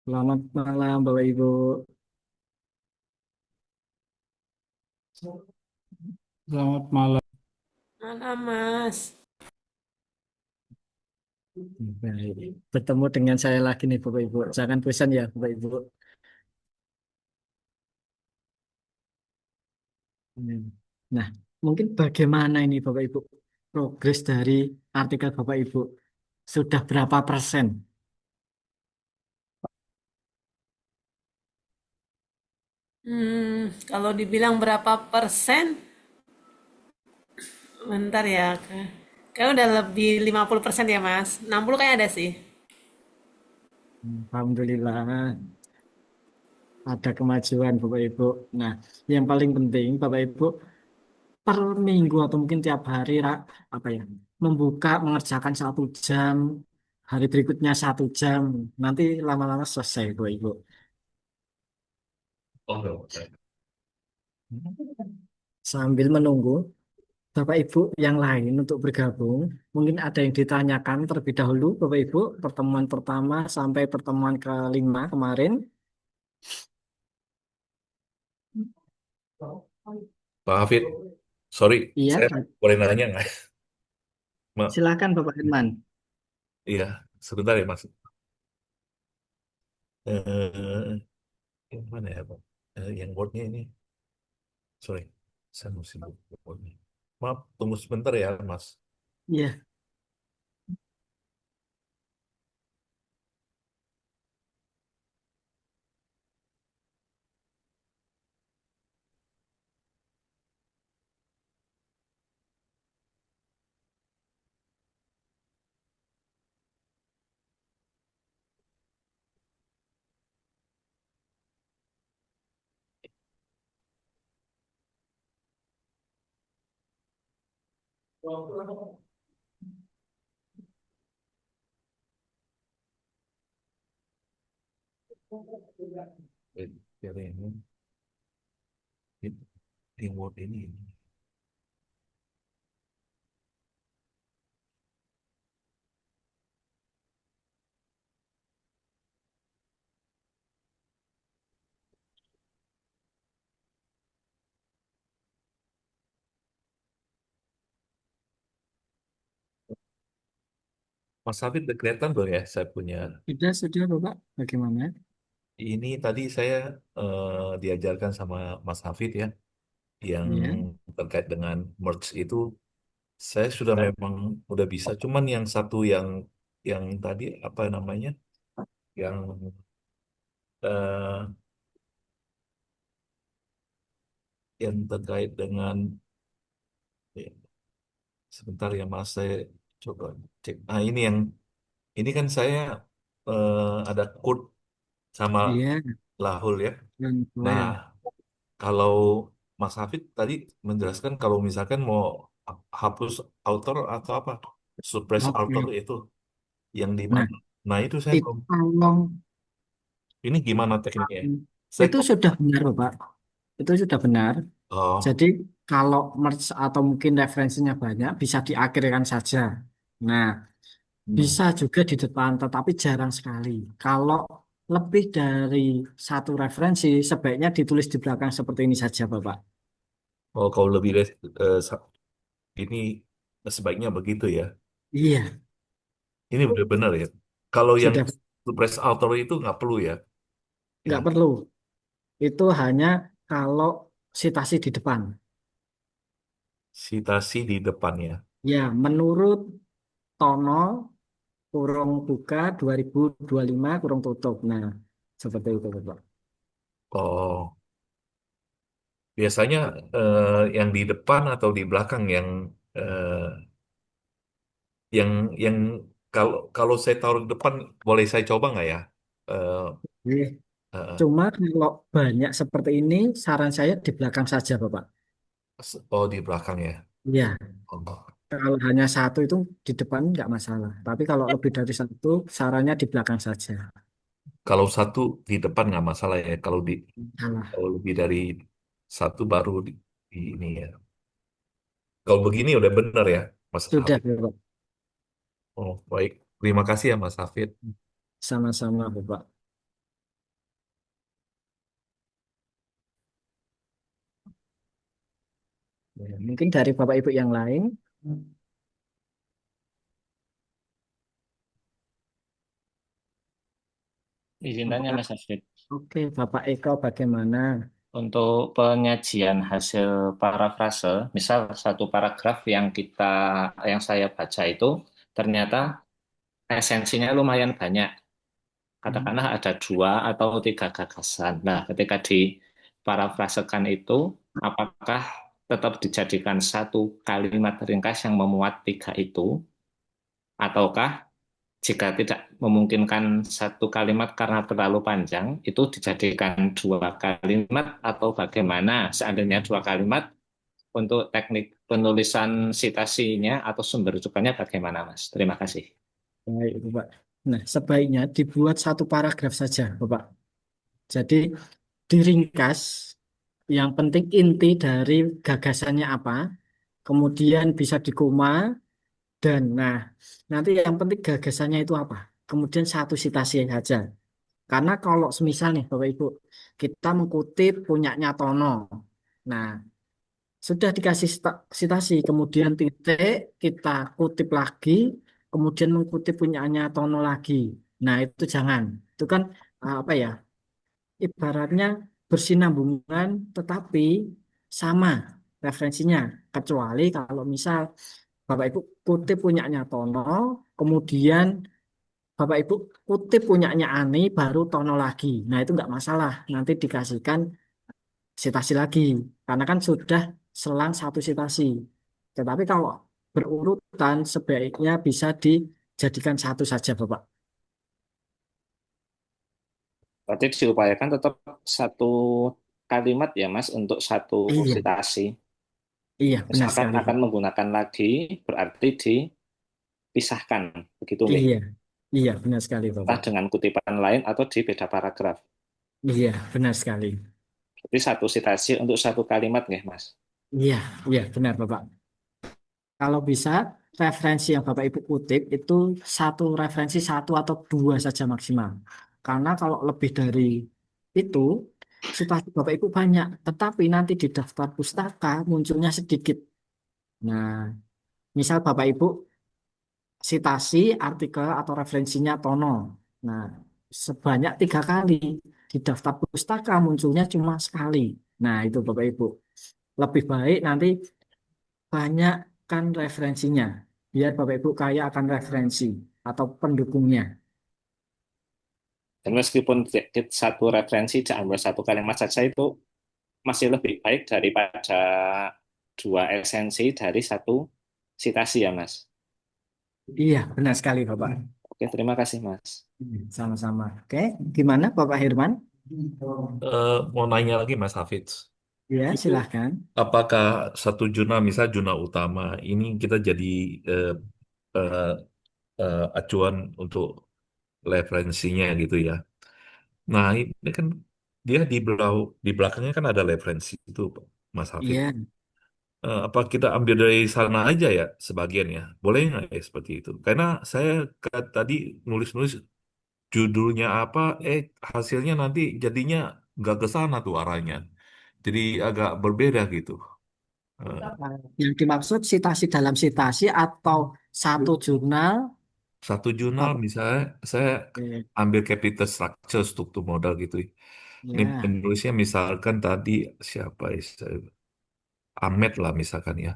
Selamat malam, Bapak Ibu. Selamat malam. Malam, Mas. Baik. Bertemu dengan saya lagi nih, Bapak Ibu. Jangan bosan ya, Bapak Ibu. Hmm. Nah, mungkin bagaimana ini, Bapak Ibu, progres dari artikel Bapak Ibu? Sudah berapa persen? Kalau dibilang berapa persen, bentar ya. Kayak udah lebih 50% ya, Mas. 60 kayak ada sih. Alhamdulillah, ada kemajuan, Bapak Ibu. Nah, yang paling penting, Bapak Ibu, per minggu atau mungkin tiap hari, apa ya, membuka, mengerjakan 1 jam, hari berikutnya 1 jam, nanti lama-lama selesai, Bapak Ibu. Oh, enggak. Sambil menunggu Bapak Ibu yang lain untuk bergabung, mungkin ada yang ditanyakan terlebih dahulu, Bapak Ibu, pertemuan pertama sampai pertemuan kelima kemarin. Pak Hafid, sorry, Iya, saya boleh nanya nggak? silakan Bapak Herman. Iya, sebentar ya Mas. Eh, yang mana ya Pak? Yang boardnya ini, sorry, saya mesti buka boardnya. Maaf, tunggu sebentar ya Mas. Iya, Biar ini, di board ini. Mas Hafid udah kelihatan belum ya? Saya punya sudah Bapak. Bagaimana? ini tadi saya diajarkan sama Mas Hafid ya, yang Iya, terkait dengan merge itu. Saya sudah memang udah bisa, cuman yang satu yang tadi apa namanya, yang eh, yang terkait dengan eh, sebentar ya Mas, saya coba cek. Nah ini kan saya ada Kurt sama iya, Lahul ya. dan Nah well. kalau Mas Hafid tadi menjelaskan kalau misalkan mau hapus author atau apa, suppress author Oke. itu yang di Nah, mana? Nah itu saya itu belum. kalau Ini gimana tekniknya? Saya itu kok. sudah benar, Bapak. Itu sudah benar. Oh. Jadi kalau merge atau mungkin referensinya banyak, bisa diakhirkan saja. Nah, Hmm. bisa juga di depan, tetapi jarang sekali. Kalau lebih dari satu referensi, sebaiknya ditulis di belakang seperti ini saja, Bapak. Oh, kalau lebih dari ini sebaiknya begitu ya. Iya, Ini udah benar ya. Kalau yang sudah suppress author itu nggak perlu ya. nggak Yang perlu. Itu hanya kalau citasi di depan. citasi di depannya. Ya, menurut Tono, kurung buka 2025, kurung tutup. Nah, seperti itu, Bapak. Oh, biasanya yang di depan atau di belakang yang yang kalau kalau saya taruh di depan boleh saya coba nggak ya? Eh, Oke. eh, Cuma kalau banyak seperti ini, saran saya di belakang saja, Bapak. oh di belakang ya. Ya, Oh. kalau hanya satu itu di depan nggak masalah. Tapi kalau lebih dari satu, sarannya di belakang saja. Kalau satu di depan nggak masalah ya. Salah. Kalau lebih dari satu baru di ini ya. Kalau begini udah bener ya, Mas Sudah, Hafid. Bapak. Oh, baik. Terima kasih ya, Mas Hafid. Sama-sama, Bapak. Ya, mungkin dari Bapak Ibu yang lain. Izin tanya Apakah Mas Hafid, oke, Bapak Eko bagaimana? untuk penyajian hasil parafrase, misal satu paragraf yang saya baca itu ternyata esensinya lumayan banyak. Hmm, Katakanlah ada dua atau tiga gagasan. Nah, ketika diparafrasekan itu, apakah tetap dijadikan satu kalimat ringkas yang memuat tiga itu, ataukah jika tidak memungkinkan satu kalimat karena terlalu panjang, itu dijadikan dua kalimat atau bagaimana seandainya dua kalimat untuk teknik penulisan citasinya atau sumber rujukannya bagaimana, Mas? Terima kasih. baik, Bapak. Nah, sebaiknya dibuat satu paragraf saja, Bapak. Jadi diringkas, yang penting inti dari gagasannya apa, kemudian bisa dikoma, dan nah, nanti yang penting gagasannya itu apa. Kemudian satu sitasi saja. Karena kalau semisal nih Bapak Ibu, kita mengutip punyanya Tono. Nah, sudah dikasih sitasi, kemudian titik, kita kutip lagi, kemudian mengutip punyanya Tono lagi. Nah, itu jangan. Itu kan apa ya? Ibaratnya bersinambungan tetapi sama referensinya. Kecuali kalau misal Bapak Ibu kutip punyanya Tono, kemudian Bapak Ibu kutip punyanya Ani, baru Tono lagi. Nah, itu nggak masalah. Nanti dikasihkan sitasi lagi. Karena kan sudah selang satu sitasi. Tetapi kalau berurutan sebaiknya bisa dijadikan satu saja, Bapak. Berarti diupayakan tetap satu kalimat ya, Mas, untuk satu Iya, citasi. iya, benar Misalkan sekali, akan Pak. menggunakan lagi, berarti dipisahkan, begitu nggih? Iya, iya, benar sekali, Entah Bapak. dengan kutipan lain atau di beda paragraf. Iya, benar sekali. Berarti satu citasi untuk satu kalimat nggih, Mas? Iya, iya, benar, Bapak. Kalau bisa, referensi yang Bapak Ibu kutip itu satu referensi satu atau dua saja maksimal. Karena kalau lebih dari itu, citasi Bapak Ibu banyak, tetapi nanti di daftar pustaka munculnya sedikit. Nah, misal Bapak Ibu citasi artikel atau referensinya Tono. Nah, sebanyak tiga kali di daftar pustaka munculnya cuma sekali. Nah, itu Bapak Ibu. Lebih baik nanti banyakkan referensinya. Biar Bapak Ibu kaya akan referensi atau pendukungnya. Dan meskipun satu referensi diambil satu kalimat saja itu masih lebih baik daripada dua esensi dari satu citasi ya, Mas. Iya, benar sekali Bapak. Oke, terima kasih, Mas. Sama-sama. Oke, gimana Bapak Herman? Mau nanya lagi Mas Hafiz, Ya, itu silahkan. apakah satu jurnal, misal jurnal utama, ini kita jadi eh, eh, acuan untuk referensinya gitu ya. Nah, ini kan dia di belakangnya kan ada referensi itu, Mas Hafid. Iya, Apa kita ambil dari sana aja ya sebagian ya? Boleh nggak ya seperti itu? Karena saya tadi nulis-nulis judulnya apa, hasilnya nanti jadinya nggak ke sana tuh arahnya. Jadi agak berbeda gitu. Eh, yang dimaksud sitasi dalam sitasi atau satu jurnal. Satu jurnal Bapak. misalnya saya Oke. ambil capital structure struktur modal gitu. Ini Ya, penulisnya misalkan tadi siapa ya? Ahmed lah misalkan ya.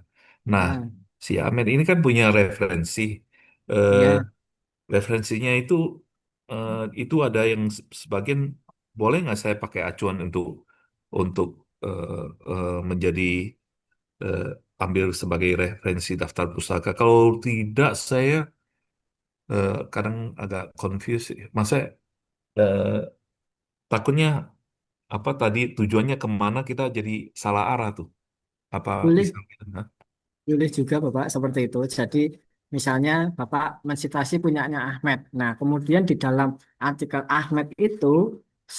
Nah, ya, si Ahmed ini kan punya referensi. Eh, ya. Referensinya eh, itu ada yang sebagian boleh nggak saya pakai acuan untuk menjadi eh, ambil sebagai referensi daftar pustaka. Kalau tidak, saya kadang agak confused. Masa eh, takutnya apa tadi tujuannya kemana kita jadi salah arah tuh? Apa Boleh bisa? Hah? Boleh juga Bapak seperti itu. Jadi misalnya Bapak mensitasi punyanya Ahmed. Nah, kemudian di dalam artikel Ahmed itu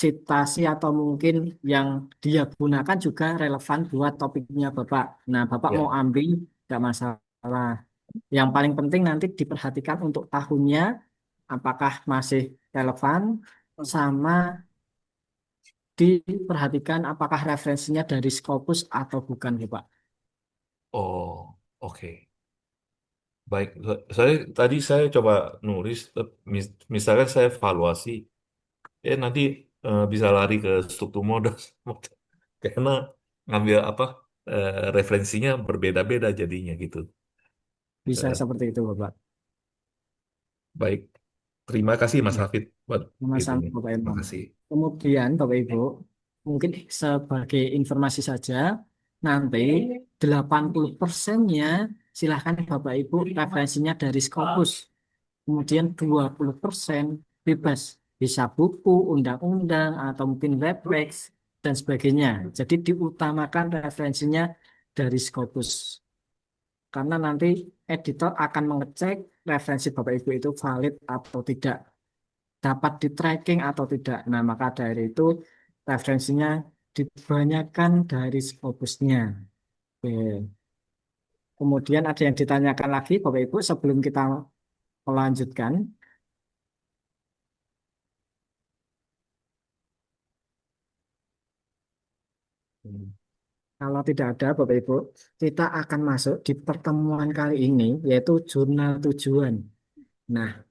sitasi atau mungkin yang dia gunakan juga relevan buat topiknya Bapak. Nah, Bapak mau Ya. ambil nggak masalah. Yang paling penting nanti diperhatikan untuk tahunnya apakah masih relevan sama diperhatikan apakah referensinya dari Scopus atau bukan Bapak. Oh, oke. Baik, saya coba nulis, misalkan saya evaluasi, nanti bisa lari ke struktur modal, karena ngambil apa referensinya berbeda-beda jadinya gitu. Bisa Eh, seperti itu, Bapak. Baik, terima kasih Mas Ya, Hafid buat sama-sama itunya. Bapak Terima Imam. kasih. Kemudian Bapak Ibu, mungkin sebagai informasi saja, nanti 80%-nya silahkan Bapak Ibu referensinya dari Scopus. Kemudian 20% bebas. Bisa buku, undang-undang, atau mungkin webpage, dan sebagainya. Jadi diutamakan referensinya dari Scopus. Karena nanti editor akan mengecek referensi Bapak Ibu itu valid atau tidak, dapat di tracking atau tidak. Nah, maka dari itu referensinya dibanyakan dari Scopusnya. Oke. Kemudian ada yang ditanyakan lagi Bapak Ibu sebelum kita melanjutkan. Kalau tidak ada Bapak Ibu, kita akan masuk di pertemuan kali ini yaitu jurnal tujuan. Nah,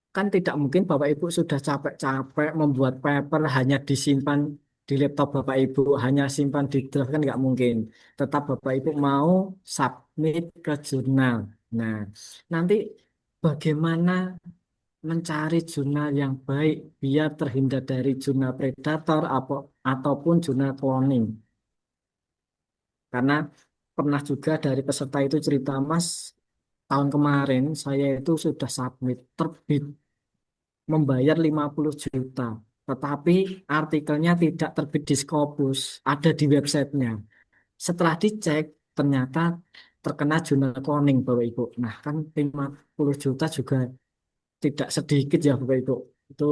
kan tidak mungkin Bapak Ibu sudah capek-capek membuat paper hanya disimpan di laptop Bapak Ibu, hanya simpan di draft kan nggak mungkin. Tetap Bapak Ibu mau submit ke jurnal. Nah, nanti bagaimana mencari jurnal yang baik biar terhindar dari jurnal predator ataupun jurnal cloning. Karena pernah juga dari peserta itu cerita, Mas, tahun kemarin saya itu sudah submit terbit membayar 50 juta. Tetapi artikelnya tidak terbit di Scopus, ada di websitenya. Setelah dicek, ternyata terkena jurnal cloning, Bapak Ibu. Nah, kan 50 juta juga tidak sedikit ya, Bapak Ibu. Itu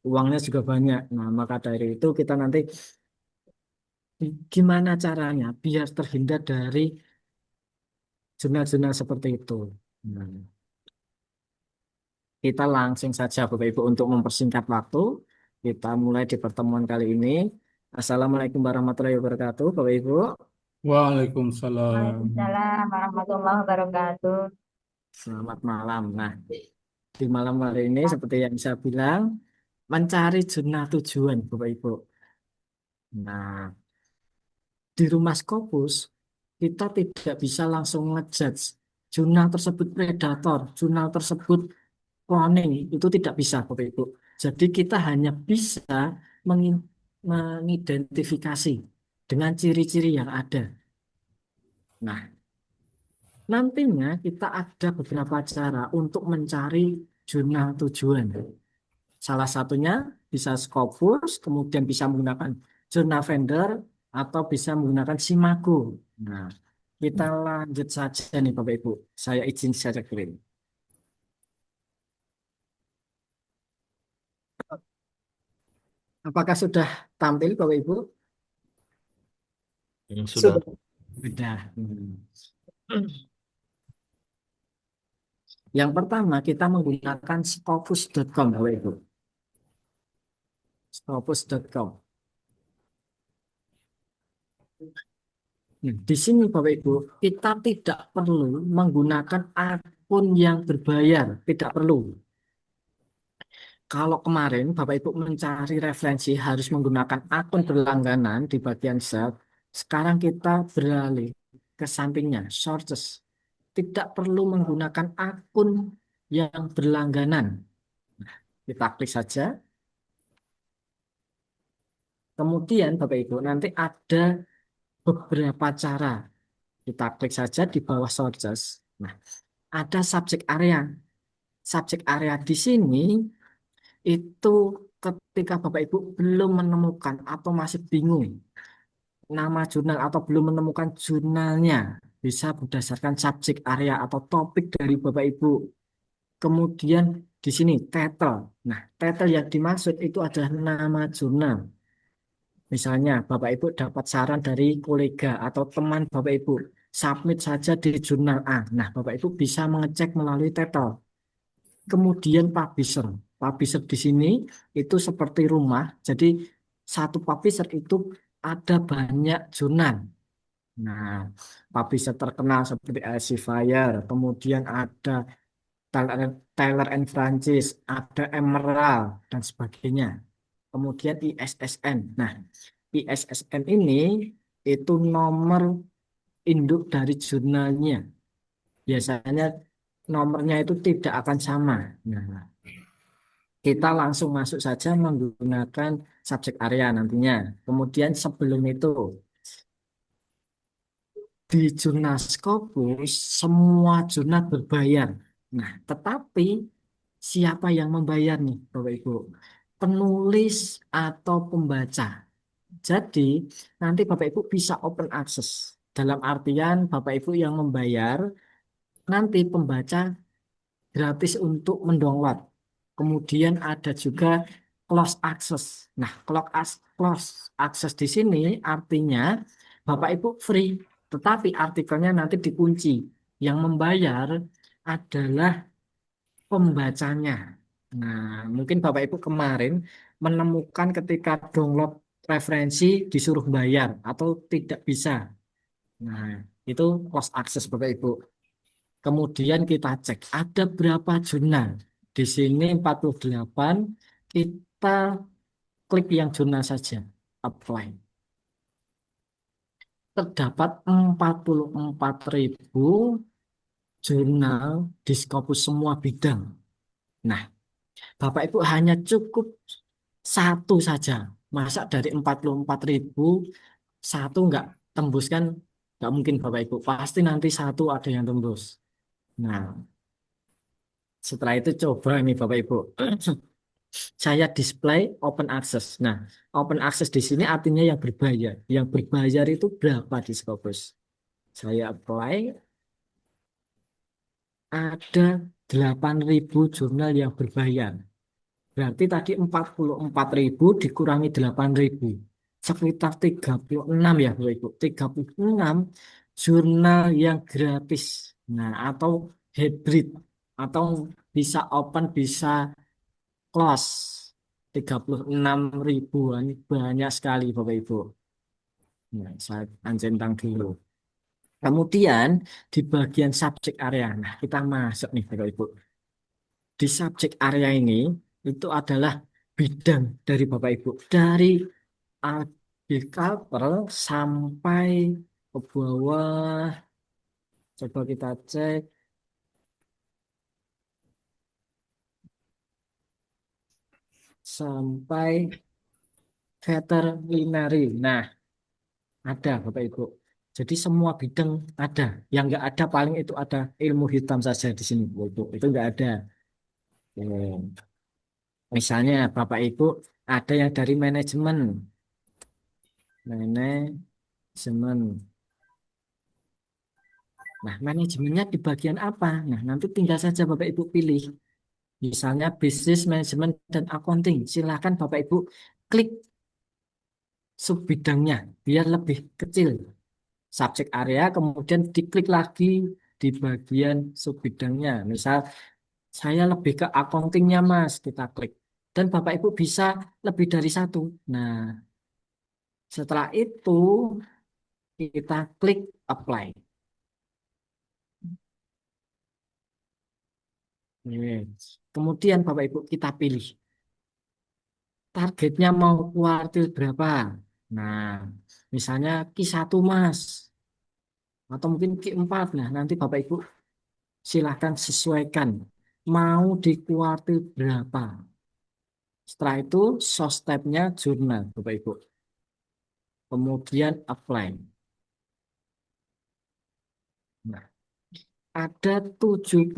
uangnya juga banyak. Nah, maka dari itu kita nanti gimana caranya biar terhindar dari jurnal-jurnal seperti itu. Nah, kita langsung saja Bapak Ibu untuk mempersingkat waktu. Kita mulai di pertemuan kali ini. Assalamualaikum warahmatullahi wabarakatuh, Bapak Ibu. Waalaikumsalam. Waalaikumsalam warahmatullahi wabarakatuh. Selamat malam. Nah, di malam hari ini seperti yang saya bilang, mencari jurnal tujuan, Bapak Ibu. Nah, di rumah Scopus, kita tidak bisa langsung ngejudge jurnal tersebut predator, jurnal tersebut cloning, itu tidak bisa, Bapak Ibu. Jadi kita hanya bisa mengidentifikasi dengan ciri-ciri yang ada. Nah, nantinya kita ada beberapa cara untuk mencari jurnal tujuan. Salah satunya bisa Scopus, kemudian bisa menggunakan jurnal vendor, atau bisa menggunakan Simago. Nah, kita lanjut saja nih Bapak Ibu. Saya izin share screen. Apakah sudah tampil Bapak Ibu? Sudah. Sudah. Yang pertama kita menggunakan scopus.com Bapak Ibu. Scopus.com. Di sini Bapak Ibu, kita tidak perlu menggunakan akun yang berbayar, tidak perlu. Kalau kemarin Bapak Ibu mencari referensi harus menggunakan akun berlangganan di bagian search, sekarang kita beralih ke sampingnya, sources. Tidak perlu menggunakan akun yang berlangganan. Kita klik saja. Kemudian Bapak Ibu nanti ada beberapa cara. Kita klik saja di bawah sources. Nah, ada subject area. Subject area di sini itu ketika Bapak Ibu belum menemukan atau masih bingung nama jurnal atau belum menemukan jurnalnya, bisa berdasarkan subject area atau topik dari Bapak Ibu. Kemudian di sini title. Nah, title yang dimaksud itu adalah nama jurnal. Misalnya, Bapak Ibu dapat saran dari kolega atau teman Bapak Ibu, submit saja di jurnal A. Nah, Bapak Ibu bisa mengecek melalui title. Kemudian publisher. Publisher di sini itu seperti rumah. Jadi, satu publisher itu ada banyak jurnal. Nah, publisher terkenal seperti Elsevier, kemudian ada Taylor, Taylor and Francis, ada Emerald, dan sebagainya. Kemudian ISSN. Nah, ISSN ini itu nomor induk dari jurnalnya. Biasanya nomornya itu tidak akan sama. Nah, kita langsung masuk saja menggunakan subjek area nantinya. Kemudian sebelum itu, di jurnal Scopus, semua jurnal berbayar. Nah, tetapi siapa yang membayar nih, Bapak Ibu? Penulis atau pembaca. Jadi, nanti Bapak Ibu bisa open access. Dalam artian Bapak Ibu yang membayar, nanti pembaca gratis untuk mendownload. Kemudian ada juga close access. Nah, close access di sini artinya Bapak Ibu free, tetapi artikelnya nanti dikunci. Yang membayar adalah pembacanya. Nah, mungkin Bapak Ibu kemarin menemukan ketika download referensi disuruh bayar atau tidak bisa. Nah, itu close access Bapak Ibu. Kemudian kita cek ada berapa jurnal. Di sini 48, kita klik yang jurnal saja, apply. Terdapat 44.000 jurnal di Scopus semua bidang. Nah, Bapak Ibu hanya cukup satu saja. Masa dari 44.000, satu nggak tembus kan? Nggak mungkin Bapak Ibu. Pasti nanti satu ada yang tembus. Nah, setelah itu coba nih Bapak Ibu. Saya display open access. Nah, open access di sini artinya yang berbayar. Yang berbayar itu berapa di Scopus? Saya apply, ada 8.000 jurnal yang berbayar. Berarti tadi 44.000 dikurangi 8.000. Sekitar 36 ya, Bapak Ibu. 36 jurnal yang gratis. Nah, atau hybrid. Atau bisa open, bisa close. 36 ribuan, banyak sekali Bapak Ibu. Nah, saya centang dulu. Kemudian di bagian subjek area. Nah, kita masuk nih Bapak Ibu. Di subjek area ini itu adalah bidang dari Bapak Ibu. Dari agriculture sampai ke bawah. Coba kita cek sampai veterinary. Nah, ada Bapak Ibu. Jadi semua bidang ada. Yang nggak ada paling itu ada ilmu hitam saja di sini, Bapak Ibu. Itu nggak ada. Misalnya Bapak Ibu ada yang dari manajemen. Manajemen. Nah, manajemennya di bagian apa? Nah, nanti tinggal saja Bapak Ibu pilih. Misalnya bisnis, manajemen, dan accounting. Silakan Bapak Ibu klik subbidangnya biar lebih kecil. Subjek area, kemudian diklik lagi di bagian subbidangnya. Misal saya lebih ke accountingnya Mas, kita klik. Dan Bapak Ibu bisa lebih dari satu. Nah, setelah itu kita klik apply. Kemudian Bapak Ibu kita pilih targetnya mau kuartil berapa. Nah, misalnya Q1 Mas, atau mungkin Q4. Nah, nanti Bapak Ibu silahkan sesuaikan mau di kuartil berapa. Setelah itu source tab-nya jurnal Bapak Ibu. Kemudian apply. Nah, ada 77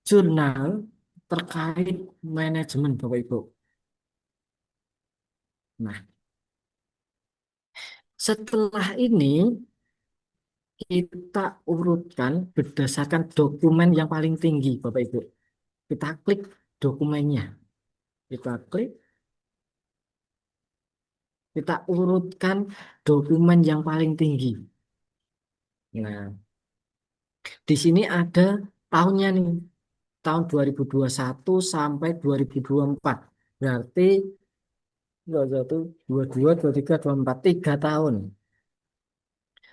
jurnal terkait manajemen Bapak Ibu. Nah, setelah ini kita urutkan berdasarkan dokumen yang paling tinggi Bapak Ibu. Kita klik dokumennya. Kita klik, kita urutkan dokumen yang paling tinggi. Nah, di sini ada tahunnya nih. Tahun 2021 sampai 2024. Berarti 21, 22, 23, 24, 3 tahun.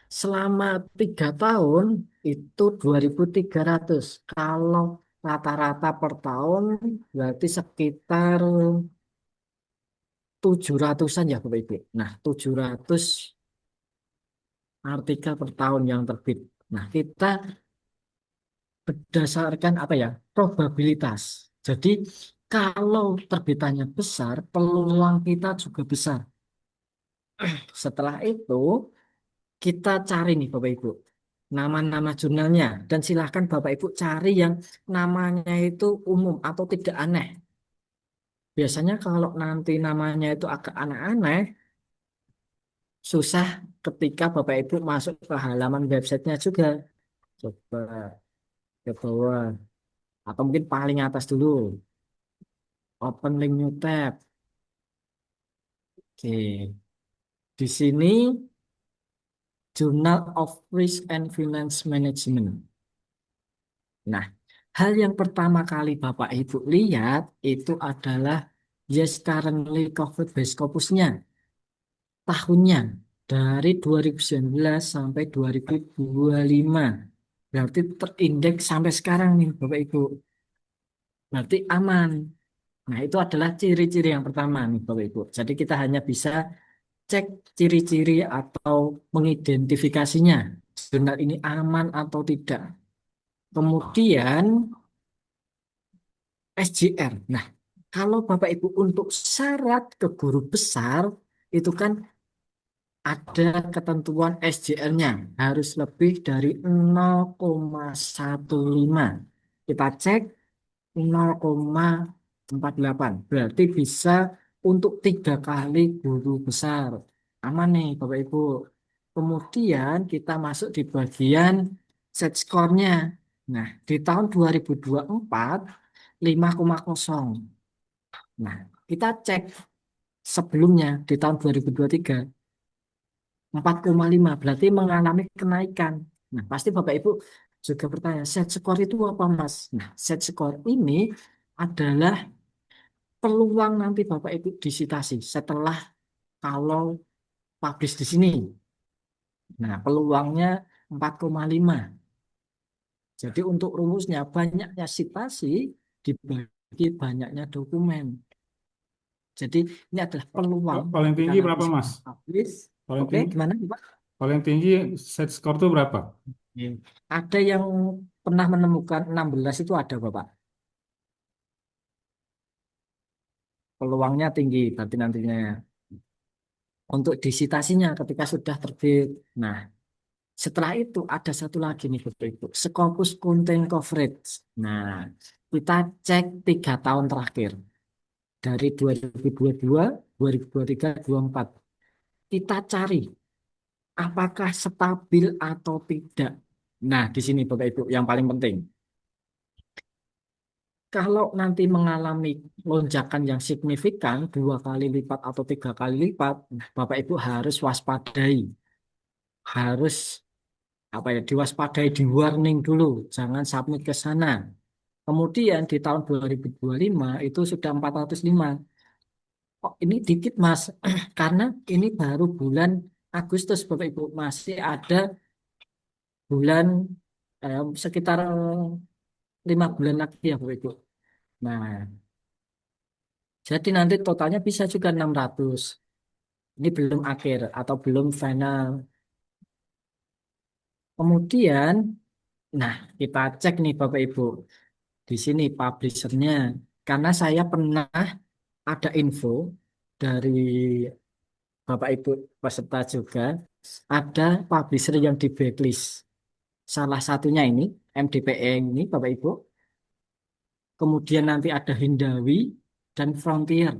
Selama 3 tahun itu 2.300. Kalau rata-rata per tahun berarti sekitar 700-an ya Bapak Ibu. Nah, 700 artikel per tahun yang terbit. Nah, kita berdasarkan apa ya? Probabilitas. Jadi, kalau terbitannya besar, peluang kita juga besar. Setelah itu, kita cari nih Bapak Ibu nama-nama jurnalnya dan silahkan Bapak Ibu cari yang namanya itu umum atau tidak aneh. Biasanya kalau nanti namanya itu agak aneh-aneh, susah ketika Bapak Ibu masuk ke halaman websitenya juga. Coba ke bawah atau mungkin paling atas dulu. Open link new tab. Oke. Di sini Journal of Risk and Finance Management. Nah, hal yang pertama kali Bapak Ibu lihat itu adalah yes currently covered by Scopusnya. Tahunnya dari 2019 sampai 2025. Berarti terindeks sampai sekarang nih Bapak Ibu. Berarti aman. Nah, itu adalah ciri-ciri yang pertama nih Bapak Ibu. Jadi kita hanya bisa cek ciri-ciri atau mengidentifikasinya. Jurnal ini aman atau tidak. Kemudian SJR. Nah, kalau Bapak Ibu untuk syarat ke guru besar itu kan ada ketentuan SJR-nya harus lebih dari 0,15. Kita cek 0,48. Berarti bisa untuk 3 kali guru besar. Aman nih Bapak Ibu. Kemudian kita masuk di bagian set score-nya. Nah, di tahun 2024 5,0. Nah, kita cek sebelumnya di tahun 2023 4,5 berarti mengalami kenaikan. Nah, pasti Bapak Ibu juga bertanya, set score itu apa, Mas? Nah, set score ini adalah peluang nanti Bapak Ibu disitasi setelah kalau publish di sini. Nah, peluangnya 4,5. Jadi untuk rumusnya banyaknya sitasi dibagi banyaknya dokumen. Jadi ini adalah peluang Paling kita tinggi nanti berapa, sudah Mas? publish. Paling Oke, tinggi, gimana Pak? paling tinggi set score itu berapa? Iya. Ada yang pernah menemukan 16 itu ada Bapak. Peluangnya tinggi berarti nantinya untuk disitasinya ketika sudah terbit. Nah, setelah itu ada satu lagi nih Bapak Ibu, Scopus Content Coverage. Nah, kita cek 3 tahun terakhir dari 2022, 2023, 2024. Kita cari apakah stabil atau tidak. Nah, di sini Bapak Ibu yang paling penting. Kalau nanti mengalami lonjakan yang signifikan 2 kali lipat atau 3 kali lipat, Bapak Ibu harus waspadai, harus apa ya diwaspadai, di warning dulu, jangan submit ke sana. Kemudian di tahun 2025 itu sudah 405. Oh, ini dikit Mas, karena ini baru bulan Agustus Bapak Ibu, masih ada bulan sekitar 5 bulan lagi ya Bapak Ibu. Nah, jadi nanti totalnya bisa juga 600. Ini belum akhir atau belum final. Kemudian, nah kita cek nih Bapak Ibu. Di sini publishernya. Karena saya pernah ada info dari Bapak Ibu peserta juga. Ada publisher yang di blacklist. Salah satunya ini, MDPE ini Bapak Ibu. Kemudian nanti ada Hindawi dan Frontier.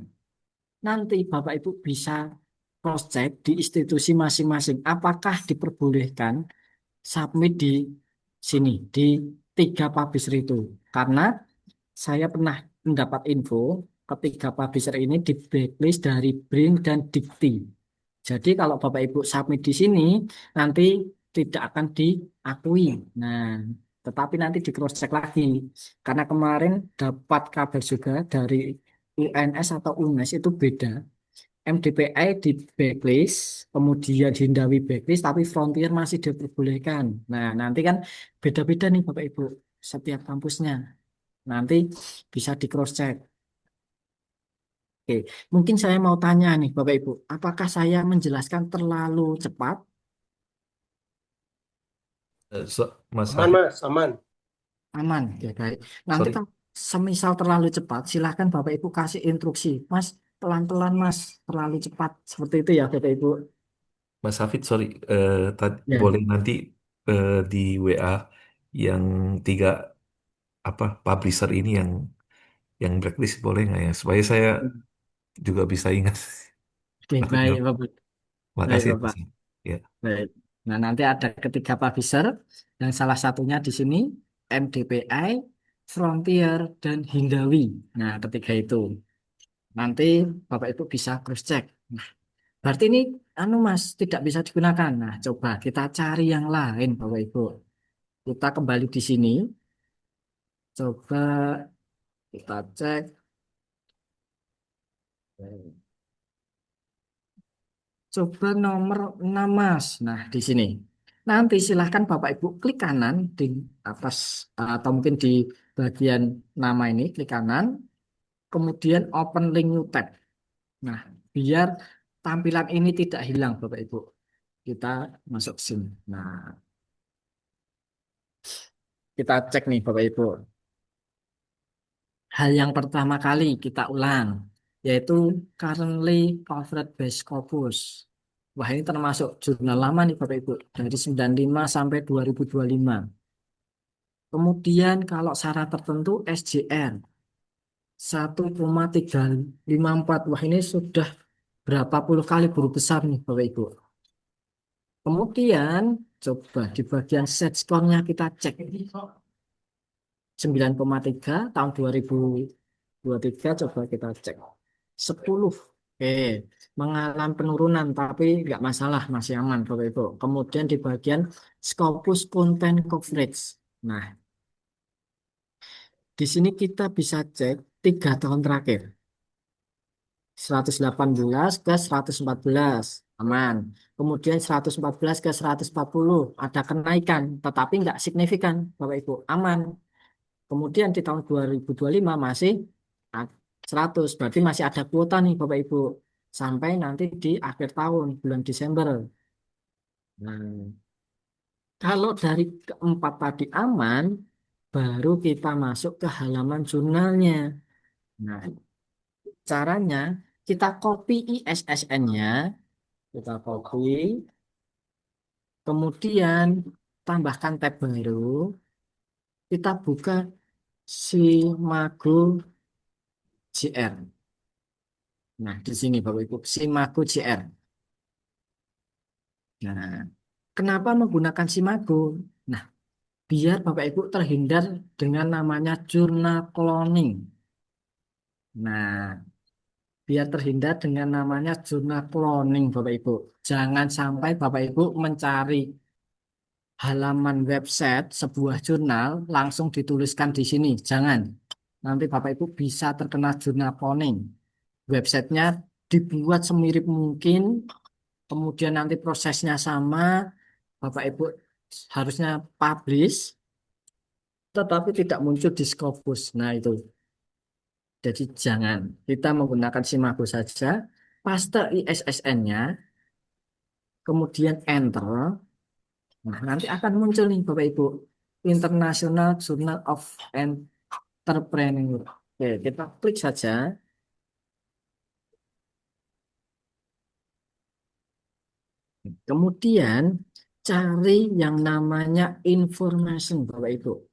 Nanti Bapak Ibu bisa cross-check di institusi masing-masing. Apakah diperbolehkan submit di sini, di 3 publisher itu. Karena saya pernah mendapat info ketiga publisher ini di blacklist dari BRIN dan Dikti. Jadi kalau Bapak Ibu submit di sini, nanti tidak akan diakui. Nah, tetapi nanti di cross check lagi. Karena kemarin dapat kabar juga dari UNS atau UNES itu beda. MDPI di backlist, kemudian Hindawi backlist, tapi Frontier masih diperbolehkan. Nah, nanti kan beda-beda nih Bapak Ibu setiap kampusnya. Nanti bisa di cross check. Oke, mungkin saya mau tanya nih Bapak Ibu, apakah saya menjelaskan terlalu cepat? Mas Aman, Hafid, Mas, aman. Aman, ya baik. Nanti sorry, kalau semisal terlalu cepat, silahkan Bapak Ibu kasih instruksi. Mas, pelan-pelan Mas, terlalu cepat. Seperti itu ya Bapak Ibu. Mas Hafid, sorry, Ya, boleh nanti di WA yang tiga apa publisher ini yang blacklist boleh nggak ya? Supaya saya juga bisa ingat. oke, baik Takutnya. Bapak. Baik Makasih, Bapak. Mas. Ya. Baik. Nah, nanti ada ketiga publisher, yang salah satunya di sini MDPI, Frontier, dan Hindawi. Nah, ketiga itu. Nanti Bapak Ibu bisa cross check. Nah, berarti ini anu Mas tidak bisa digunakan. Nah, coba kita cari yang lain Bapak Ibu. Kita kembali di sini. Coba kita cek. Coba nomor 6 Mas. Nah, di sini. Nanti silahkan Bapak Ibu klik kanan di atas atau mungkin di bagian nama ini, klik kanan, kemudian open link new tab. Nah, biar tampilan ini tidak hilang Bapak Ibu. Kita masuk sini. Nah, kita cek nih Bapak Ibu. Hal yang pertama kali kita ulang, yaitu currently covered by Scopus. Wah, ini termasuk jurnal lama nih Bapak Ibu, dari 95 sampai 2025. Kemudian kalau syarat tertentu SJR 1,354. Wah, ini sudah berapa puluh kali guru besar nih Bapak Ibu. Kemudian coba di bagian set score-nya kita cek. 9,3 tahun 2023 coba kita cek. 10. Oke, mengalami penurunan tapi nggak masalah, masih aman Bapak Ibu. Kemudian di bagian Scopus Content Coverage. Nah, di sini kita bisa cek 3 tahun terakhir. 118 ke 114 aman. Kemudian 114 ke 140 ada kenaikan, tetapi nggak signifikan Bapak Ibu, aman. Kemudian di tahun 2025 masih 100, berarti masih ada kuota nih Bapak Ibu. Sampai nanti di akhir tahun, bulan Desember. Nah, kalau dari keempat tadi aman, baru kita masuk ke halaman jurnalnya. Nah, caranya kita copy ISSN-nya, kita copy, kemudian tambahkan tab baru, kita buka Simago JR. Nah, di sini Bapak Ibu, Simago JR. Nah, kenapa menggunakan Simago? Nah, biar Bapak Ibu terhindar dengan namanya jurnal cloning. Nah, biar terhindar dengan namanya jurnal cloning Bapak Ibu. Jangan sampai Bapak Ibu mencari halaman website sebuah jurnal langsung dituliskan di sini. Jangan. Nanti Bapak Ibu bisa terkena jurnal cloning. Websitenya dibuat semirip mungkin, kemudian nanti prosesnya sama, Bapak Ibu harusnya publish, tetapi tidak muncul di Scopus. Nah itu, jadi jangan. Kita menggunakan Simago saja, paste ISSN-nya, kemudian enter. Nah nanti akan muncul nih Bapak Ibu, International Journal of Entrepreneur. Oke, kita klik saja. Kemudian cari yang namanya information Bapak Ibu.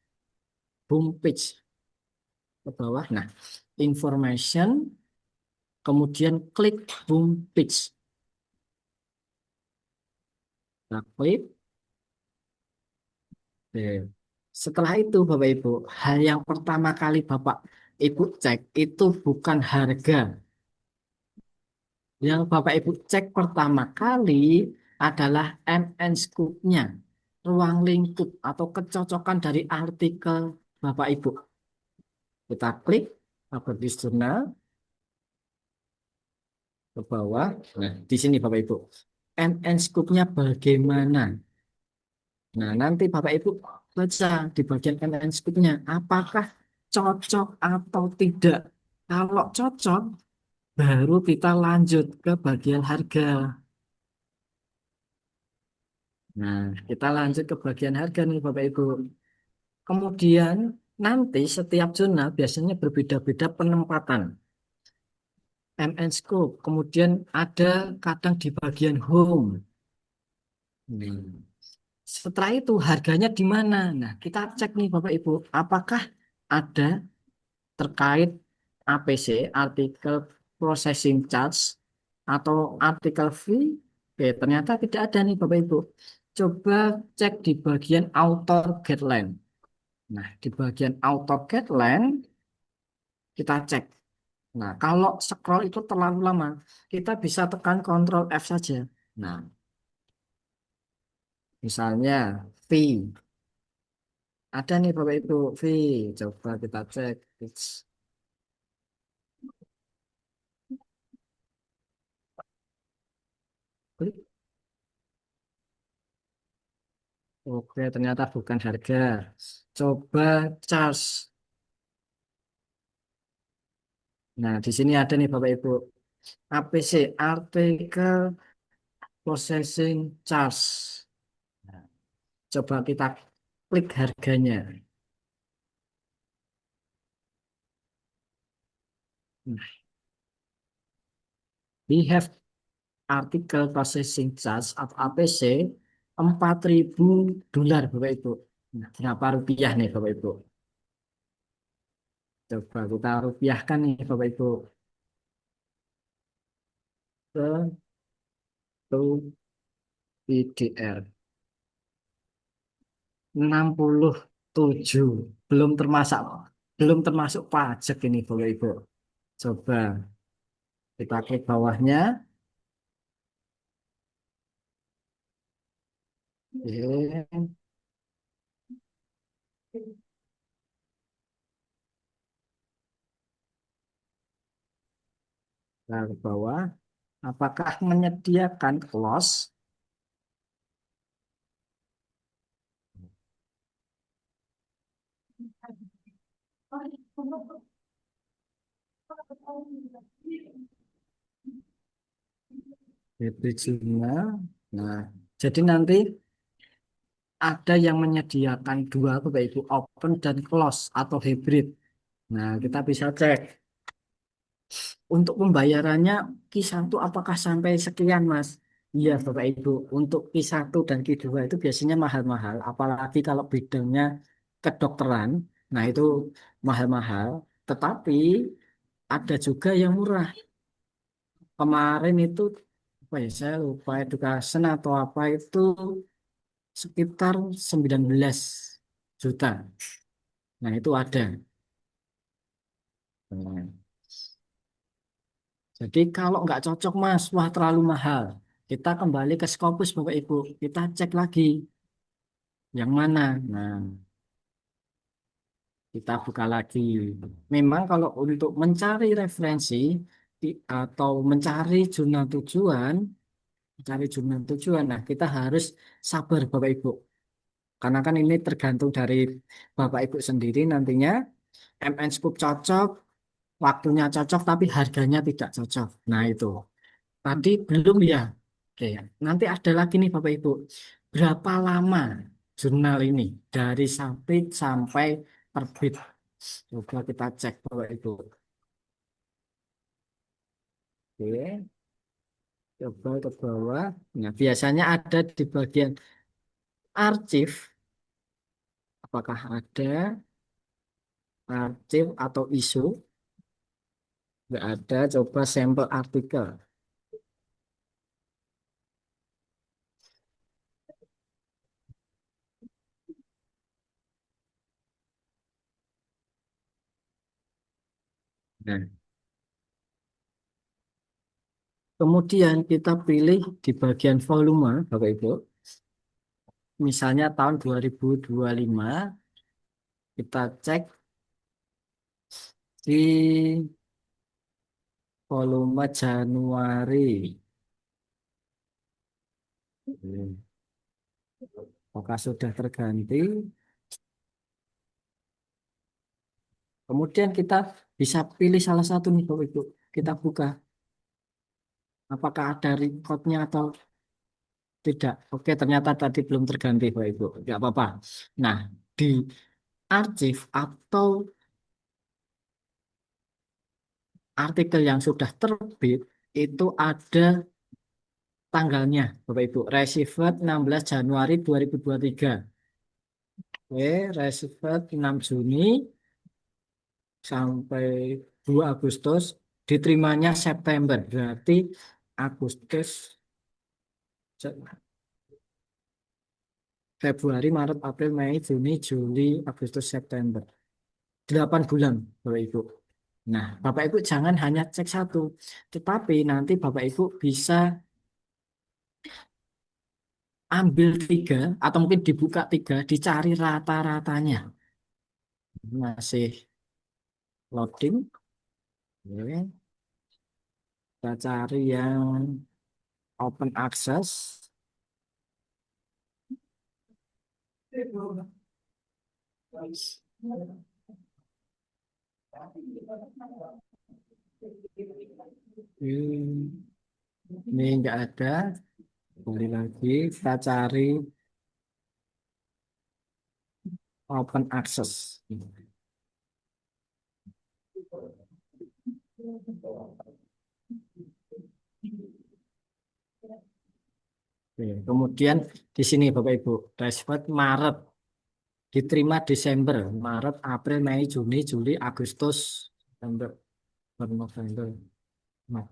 Homepage ke bawah. Nah, information, kemudian klik homepage. Nah, klik. Oke. Setelah itu Bapak Ibu, hal yang pertama kali Bapak Ibu cek itu bukan harga. Yang Bapak Ibu cek pertama kali adalah MN Scoop-nya, ruang lingkup atau kecocokan dari artikel Bapak Ibu. Kita klik Publish Journal. ke bawah. Nah, di sini Bapak Ibu. MN scoop-nya bagaimana? Nah, nanti Bapak Ibu baca di bagian MN scoop-nya. Apakah cocok atau tidak? Kalau cocok, baru kita lanjut ke bagian harga. Nah, kita lanjut ke bagian harga nih Bapak Ibu. Kemudian nanti setiap jurnal biasanya berbeda-beda penempatan. MN Scoop. Kemudian ada kadang di bagian home. Nah, setelah itu harganya di mana? Nah, kita cek nih Bapak Ibu, apakah ada terkait APC, Artikel Processing Charge atau Artikel Fee? Oke, ternyata tidak ada nih Bapak Ibu. Coba cek di bagian Author Guideline. Nah, di bagian Author Guideline kita cek. Nah, kalau scroll itu terlalu lama, kita bisa tekan Ctrl F saja. Nah, misalnya fee. Ada nih Bapak Ibu, fee. Coba kita cek. Klik. Oke, ternyata bukan harga. Coba charge. Nah, di sini ada nih Bapak Ibu. APC, Artikel Processing Charge. Nah, coba kita klik harganya. Nah, we have Artikel Processing Charge atau APC $4.000 Bapak Ibu. Nah, berapa rupiah nih Bapak Ibu? Coba kita rupiahkan nih Bapak Ibu ke PDR 67. Belum termasuk belum termasuk pajak ini Bapak Ibu. Coba kita klik bawahnya. Oke. Nah, ke bawah. Apakah menyediakan loss? Hybrid signal. Nah, jadi nanti ada yang menyediakan dua Bapak Ibu, open dan close atau hybrid. Nah, kita bisa cek untuk pembayarannya Q1 apakah sampai sekian, Mas? Iya, Bapak Ibu. Untuk Q1 dan Q2 itu biasanya mahal-mahal, apalagi kalau bidangnya kedokteran. Nah, itu mahal-mahal. Tetapi ada juga yang murah. Kemarin itu apa ya, saya lupa education atau apa itu sekitar 19 juta. Nah, itu ada. Nah, jadi kalau nggak cocok Mas, wah terlalu mahal. Kita kembali ke Scopus Bapak Ibu. Kita cek lagi yang mana. Nah, kita buka lagi. Memang kalau untuk mencari referensi atau mencari jurnal tujuan, nah kita harus sabar Bapak Ibu. Karena kan ini tergantung dari Bapak Ibu sendiri nantinya. MN Scoop cocok, waktunya cocok, tapi harganya tidak cocok. Nah itu. Tadi belum ya. Oke, nanti ada lagi nih Bapak Ibu. Berapa lama jurnal ini dari sabit sampai terbit? Coba kita cek Bapak Ibu. Oke, coba ke bawah. Nah, biasanya ada di bagian arsip. Apakah ada arsip atau isu? Nggak ada. Coba sampel artikel. Nah, kemudian kita pilih di bagian volume, Bapak Ibu. Misalnya tahun 2025, kita cek di volume Januari. Apakah sudah terganti? Kemudian kita bisa pilih salah satu nih Bapak Ibu. Kita buka. Apakah ada recordnya atau tidak? Oke, ternyata tadi belum terganti Bapak Ibu. Tidak apa-apa. Nah, di arsip atau artikel yang sudah terbit itu ada tanggalnya Bapak Ibu. Received 16 Januari 2023. Oke, received 6 Juni sampai 2 Agustus, diterimanya September. Berarti Agustus, Februari, Maret, April, Mei, Juni, Juli, Agustus, September. 8 bulan, Bapak Ibu. Nah, Bapak Ibu jangan hanya cek satu, tetapi nanti Bapak Ibu bisa ambil 3, atau mungkin dibuka 3, dicari rata-ratanya. Masih loading. Oke. Kita cari yang open access. Ini enggak ada. Kembali lagi, kita cari open access. Oke, kemudian di sini Bapak Ibu, dashboard Maret diterima Desember, Maret, April, Mei, Juni, Juli, Agustus, September, November. Nah,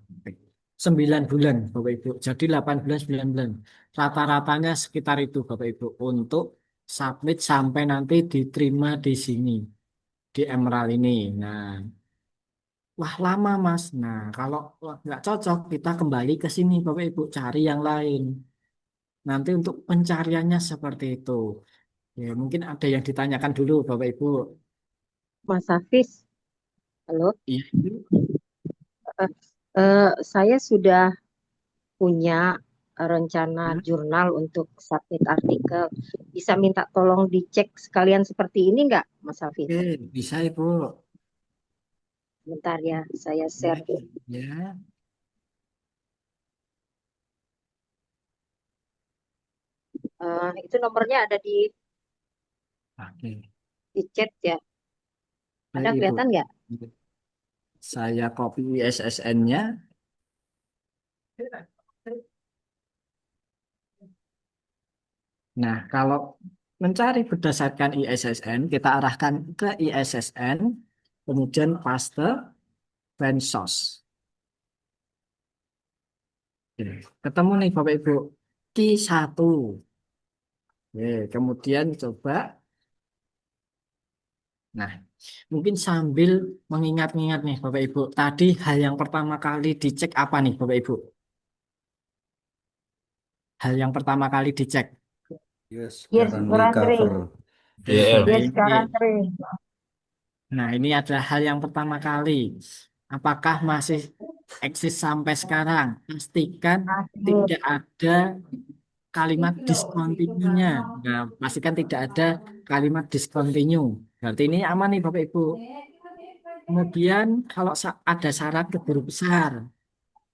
9 bulan Bapak Ibu. Jadi 8 bulan, 9 bulan. Rata-ratanya sekitar itu Bapak Ibu untuk submit sampai nanti diterima di sini, di Emerald ini. Nah, wah lama Mas. Nah, kalau wah, nggak cocok, kita kembali ke sini Bapak Ibu, cari yang lain. Nanti untuk pencariannya seperti itu. Ya, mungkin ada yang ditanyakan dulu Bapak Ibu. Mas Hafiz, halo. Iya, Eh, saya sudah punya rencana Ibu. jurnal untuk submit artikel. Bisa minta tolong dicek sekalian seperti ini nggak, Mas Hafiz? Oke, bisa Ibu. Bentar ya, saya share. Ya. Itu nomornya ada Oke. di chat ya. Ada Baik, Ibu. kelihatan nggak? Saya copy ISSN-nya. Nah, kalau mencari berdasarkan ISSN, kita arahkan ke ISSN, kemudian paste, bansos. Oke, ketemu nih Bapak Ibu, Q1. Oke, kemudian coba, nah mungkin sambil mengingat-ingat nih Bapak Ibu, tadi hal yang pertama kali dicek apa nih Bapak Ibu? Hal yang pertama kali dicek. Yes, Yes, currently currently. cover. Iya. Yes, Baik. currently. Nah, ini adalah hal yang pertama kali. Apakah masih eksis sampai sekarang? Pastikan Masih. tidak ada kalimat discontinue-nya. Nah, pastikan tidak ada kalimat discontinue. Berarti ini aman nih Bapak Ibu. Kemudian kalau ada syarat keburu besar,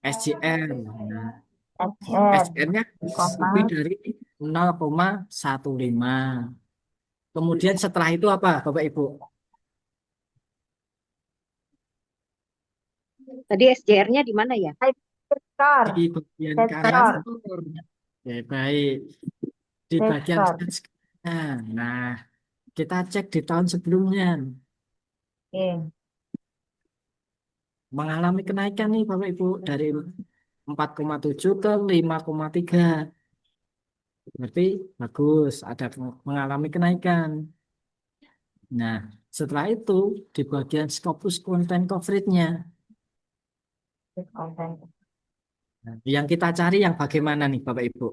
SJR. Nah, SR, SJR-nya koma. lebih dari 0,15. Kemudian setelah itu apa Bapak Ibu? Tadi SJR-nya di mana ya? Sektor, Di bagian sektor, kanan. Oke, baik. Di bagian sektor. nah, kita cek di tahun sebelumnya Oke. mengalami kenaikan nih Bapak Ibu dari 4,7 ke 5,3. Berarti bagus, ada mengalami kenaikan. Nah, setelah itu di bagian Scopus Content Coverage-nya. Konten. Nah, yang kita cari yang bagaimana nih Bapak Ibu?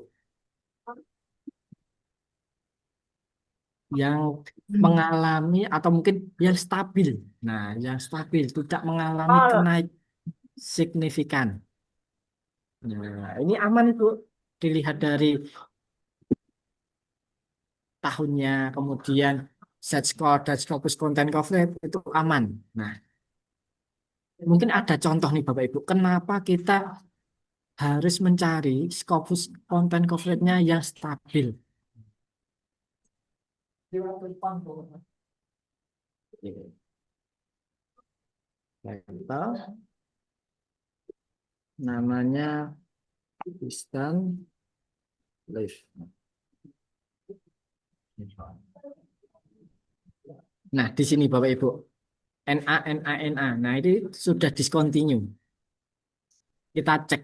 Yang mengalami atau mungkin yang stabil. Nah, yang stabil tidak mengalami All, kenaikan. signifikan. Nah, ini aman itu dilihat dari tahunnya, kemudian set score dan Scopus content coverage itu aman. Nah, mungkin ada contoh nih Bapak Ibu, kenapa kita harus mencari Scopus content coverage-nya yang stabil. Contoh, namanya distance lift. Nah, di sini Bapak Ibu, NA, NA, NA. Nah, ini sudah discontinue. Kita cek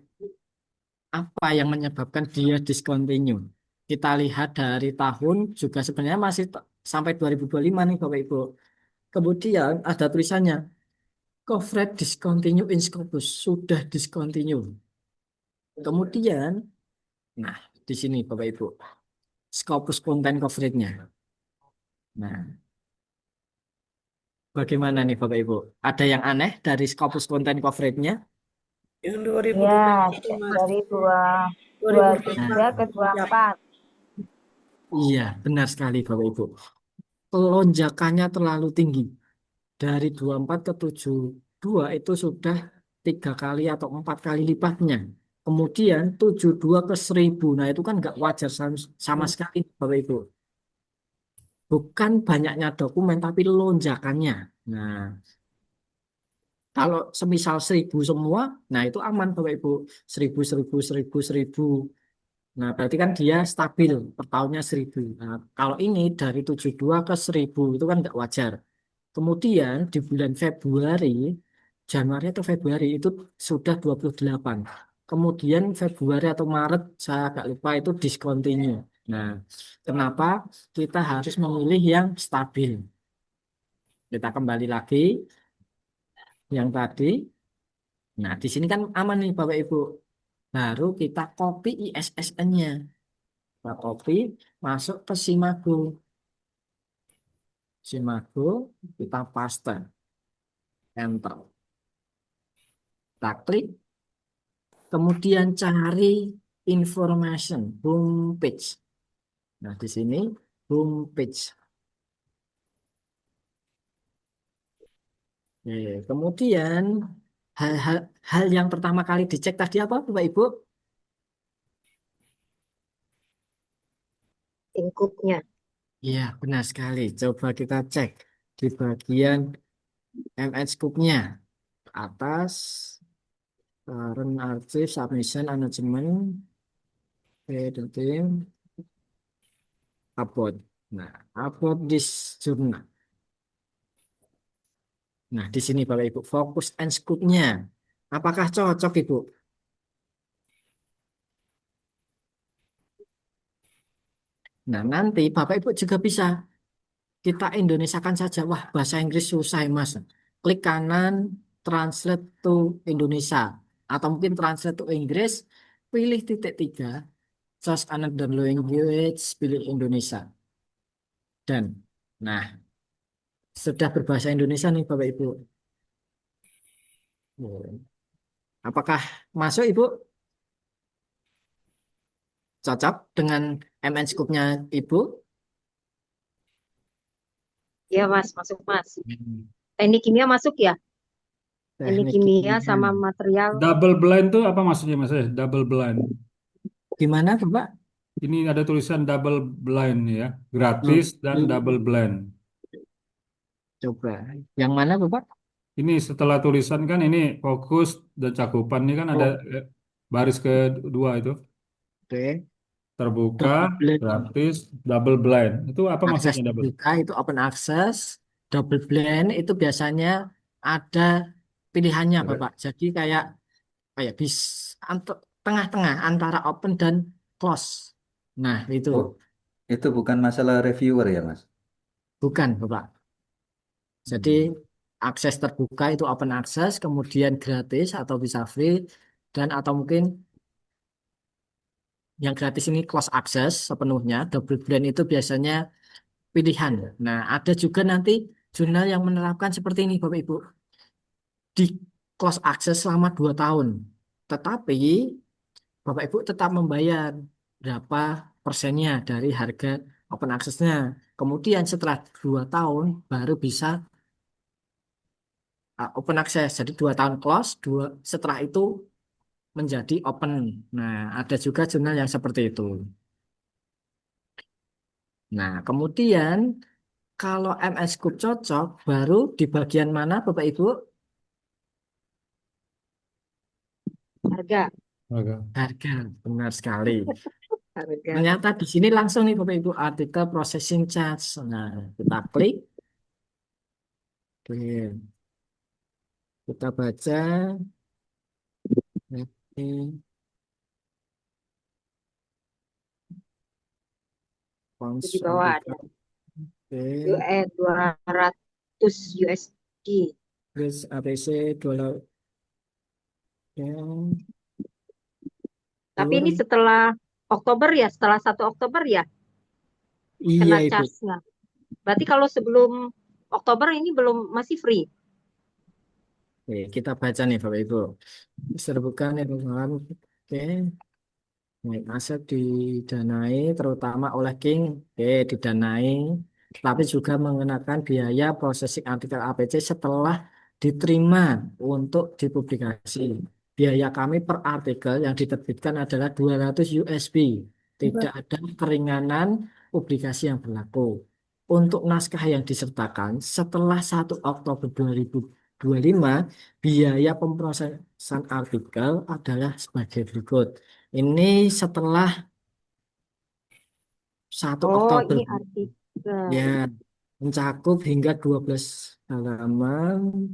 apa yang menyebabkan dia discontinue. Kita lihat dari tahun juga sebenarnya masih sampai 2025 nih Bapak Ibu. Kemudian ada tulisannya, coverage discontinue in Scopus, sudah discontinue. Kemudian, nah di sini Bapak Ibu, Scopus content coverage-nya. Nah, bagaimana nih Bapak Ibu? Ada yang aneh dari Scopus content coverage-nya? Yang Ya, 2021 Mas. dari 23 ke 2024. 24. Iya, benar sekali Bapak Ibu. Lonjakannya terlalu tinggi. Dari 24 ke 72 itu sudah 3 kali atau 4 kali lipatnya. Kemudian 72 ke 1000. Nah itu kan nggak wajar sama sekali Bapak Ibu. Bukan banyaknya dokumen tapi lonjakannya. Nah kalau semisal 1000 semua, nah itu aman Bapak Ibu. 1000, 1000, 1000, 1000. Nah, berarti kan dia stabil per tahunnya 1000. Nah, kalau ini dari 72 ke 1000 itu kan nggak wajar. Kemudian di bulan Februari, Januari atau Februari itu sudah 28. Kemudian Februari atau Maret, saya agak lupa itu discontinue. Nah, kenapa kita harus memilih yang stabil? Kita kembali lagi yang tadi. Nah, di sini kan aman nih Bapak Ibu. Baru kita copy ISSN-nya. Kita copy, masuk ke Simago. Simago, kita paste. Enter. Kita klik. Kemudian cari information, home page. Nah, di sini home page. Oke, kemudian hal yang pertama kali dicek tadi apa, Bapak Ibu? Lingkupnya. Iya, benar sekali. Coba kita cek di bagian MH Scoop-nya. Atas, current archive, submission, management, the team, upload. Nah, upload this journal. Nah, di sini Bapak Ibu, fokus and scoop-nya. Apakah cocok, Ibu? Nah, nanti Bapak Ibu juga bisa kita Indonesiakan saja. Wah, bahasa Inggris susah, Mas. Klik kanan, translate to Indonesia. Atau mungkin translate to Inggris, pilih titik 3, choose another language, pilih Indonesia. Dan, nah, sudah berbahasa Indonesia nih Bapak Ibu. Apakah masuk Ibu? Cocok dengan MN Scoop-nya Ibu? Ya Mas, masuk Mas. Teknik kimia masuk ya? Teknik Teknik kimia kimia. sama material. Double blind tuh apa maksudnya Mas? Double blind. Gimana Bapak? Ini ada tulisan double blind ya, gratis dan double blind. Coba. Yang mana Bapak? Ini setelah tulisan kan ini fokus dan cakupan ini kan ada Oh, baris kedua itu oke. terbuka, Double blind. gratis, double blind. Itu apa Akses maksudnya double? terbuka itu open access. Double blind itu biasanya ada pilihannya Bapak. Jadi kayak bis tengah-tengah antara open dan close. Nah, itu Oh, itu bukan masalah reviewer ya, Mas? bukan Bapak. Jadi akses terbuka itu open access, kemudian gratis atau bisa free, dan atau mungkin yang gratis ini close access sepenuhnya. Double blind itu biasanya pilihan. Nah, ada juga nanti jurnal yang menerapkan seperti ini, Bapak Ibu. Di close access selama 2 tahun. Tetapi Bapak Ibu tetap membayar berapa persennya dari harga open access-nya. Kemudian setelah 2 tahun baru bisa open access. Jadi 2 tahun close, setelah itu menjadi open. Nah, ada juga jurnal yang seperti itu. Nah, kemudian kalau MS Group cocok, baru di bagian mana Bapak Ibu? Harga. Harga. Harga, benar sekali. Harga. Ternyata di sini langsung nih Bapak Ibu, artikel processing charge. Nah, kita klik. Oke, kita baca. Oke, Itu pounds di bawah ada artikel. Oke, 200 USD. terus ABC $. Ya, Tapi ini tur. setelah Oktober ya, setelah 1 Oktober ya Iya kena Ibu. charge-nya. Berarti kalau sebelum Oktober ini belum masih free. Oke, kita baca nih Bapak Ibu. Serbukan yang oke. Baik, aset didanai terutama oleh King, oke, didanai, tapi juga mengenakan biaya processing artikel APC setelah diterima untuk dipublikasi. Biaya kami per artikel yang diterbitkan adalah 200 USD. Tidak ada keringanan publikasi yang berlaku. Untuk naskah yang disertakan setelah 1 Oktober 2025, biaya pemrosesan artikel adalah sebagai berikut. Ini setelah 1 Oh, Oktober ini artikel. ya mencakup hingga 12 halaman.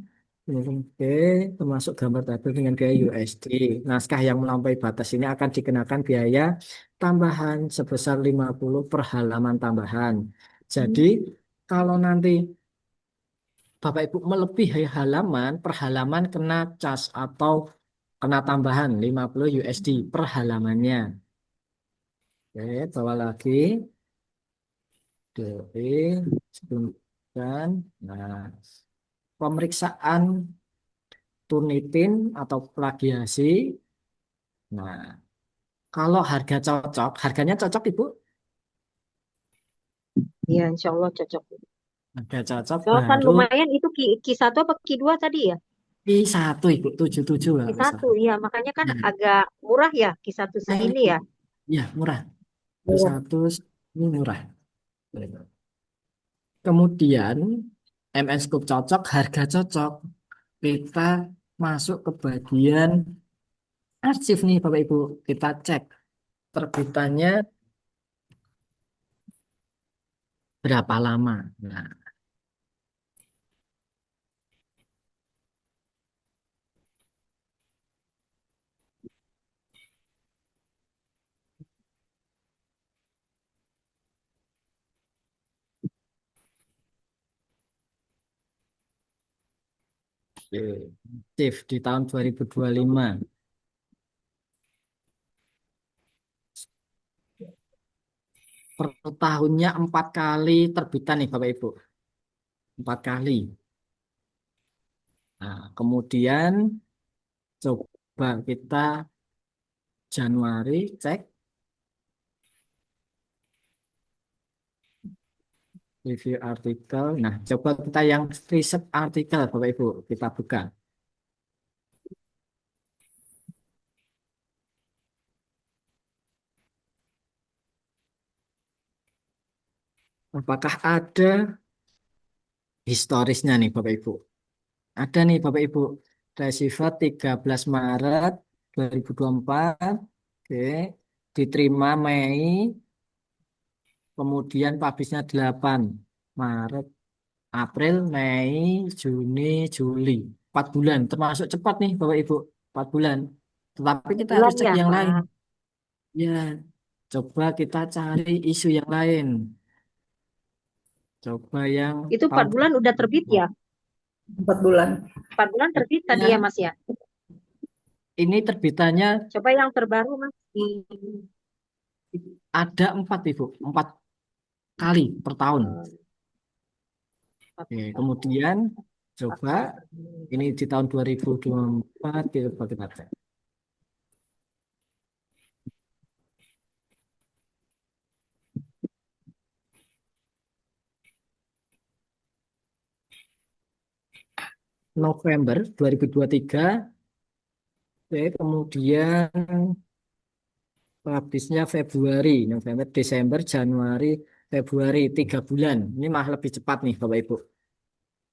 Oke, termasuk gambar tabel dengan biaya USD. Naskah yang melampaui batas ini akan dikenakan biaya tambahan sebesar 50 per halaman tambahan. Jadi, kalau nanti Bapak Ibu melebihi halaman, per halaman kena cas atau kena tambahan 50 USD per halamannya. Oke, bawa lagi. DE sebelumkan. Nah, pemeriksaan Turnitin atau plagiasi. Nah, kalau harga cocok, harganya cocok Ibu? Ya, insya Allah cocok. Harga cocok Soalnya kan baru lumayan itu Q1 apa Q2 tadi ya? I1 Ibu, 77 lah Q1, ya makanya kan Nah, agak murah ya Q1 nah segini ini, ya. ya murah. Murah. I1 ini murah. Kemudian MS Scoop cocok, harga cocok. Kita masuk ke bagian arsip nih Bapak Ibu. Kita cek terbitannya berapa lama. Nah, oke. Aktif di tahun 2025. Per tahunnya 4 kali terbitan nih Bapak Ibu. 4 kali. Nah, kemudian coba kita Januari cek review artikel. Nah, coba kita yang riset artikel Bapak Ibu. Kita buka. Apakah ada historisnya nih Bapak Ibu? Ada nih Bapak Ibu. Receiver 13 Maret 2024. Oke. Diterima Mei. Kemudian publishnya 8 Maret, April, Mei, Juni, Juli. 4 bulan. Termasuk cepat nih Bapak Ibu. 4 bulan. Tetapi kita harus Bulan cek ya, yang lain. Mas. Ya, coba kita cari isu yang lain. Coba yang Itu 4 tahun bulan udah terbit ya? 4 bulan. 4 bulan terbit tadi ya, ya, Mas ya? ini terbitannya Coba yang terbaru, Mas. ada 4 Ibu, 4 kali per tahun. Eh, Oke, kemudian Coba ini di tahun 2024 coba kita cek. November 2023, oke, kemudian habisnya Februari, November, Desember, Januari, Februari, 3 bulan. Ini malah lebih cepat nih Bapak Ibu,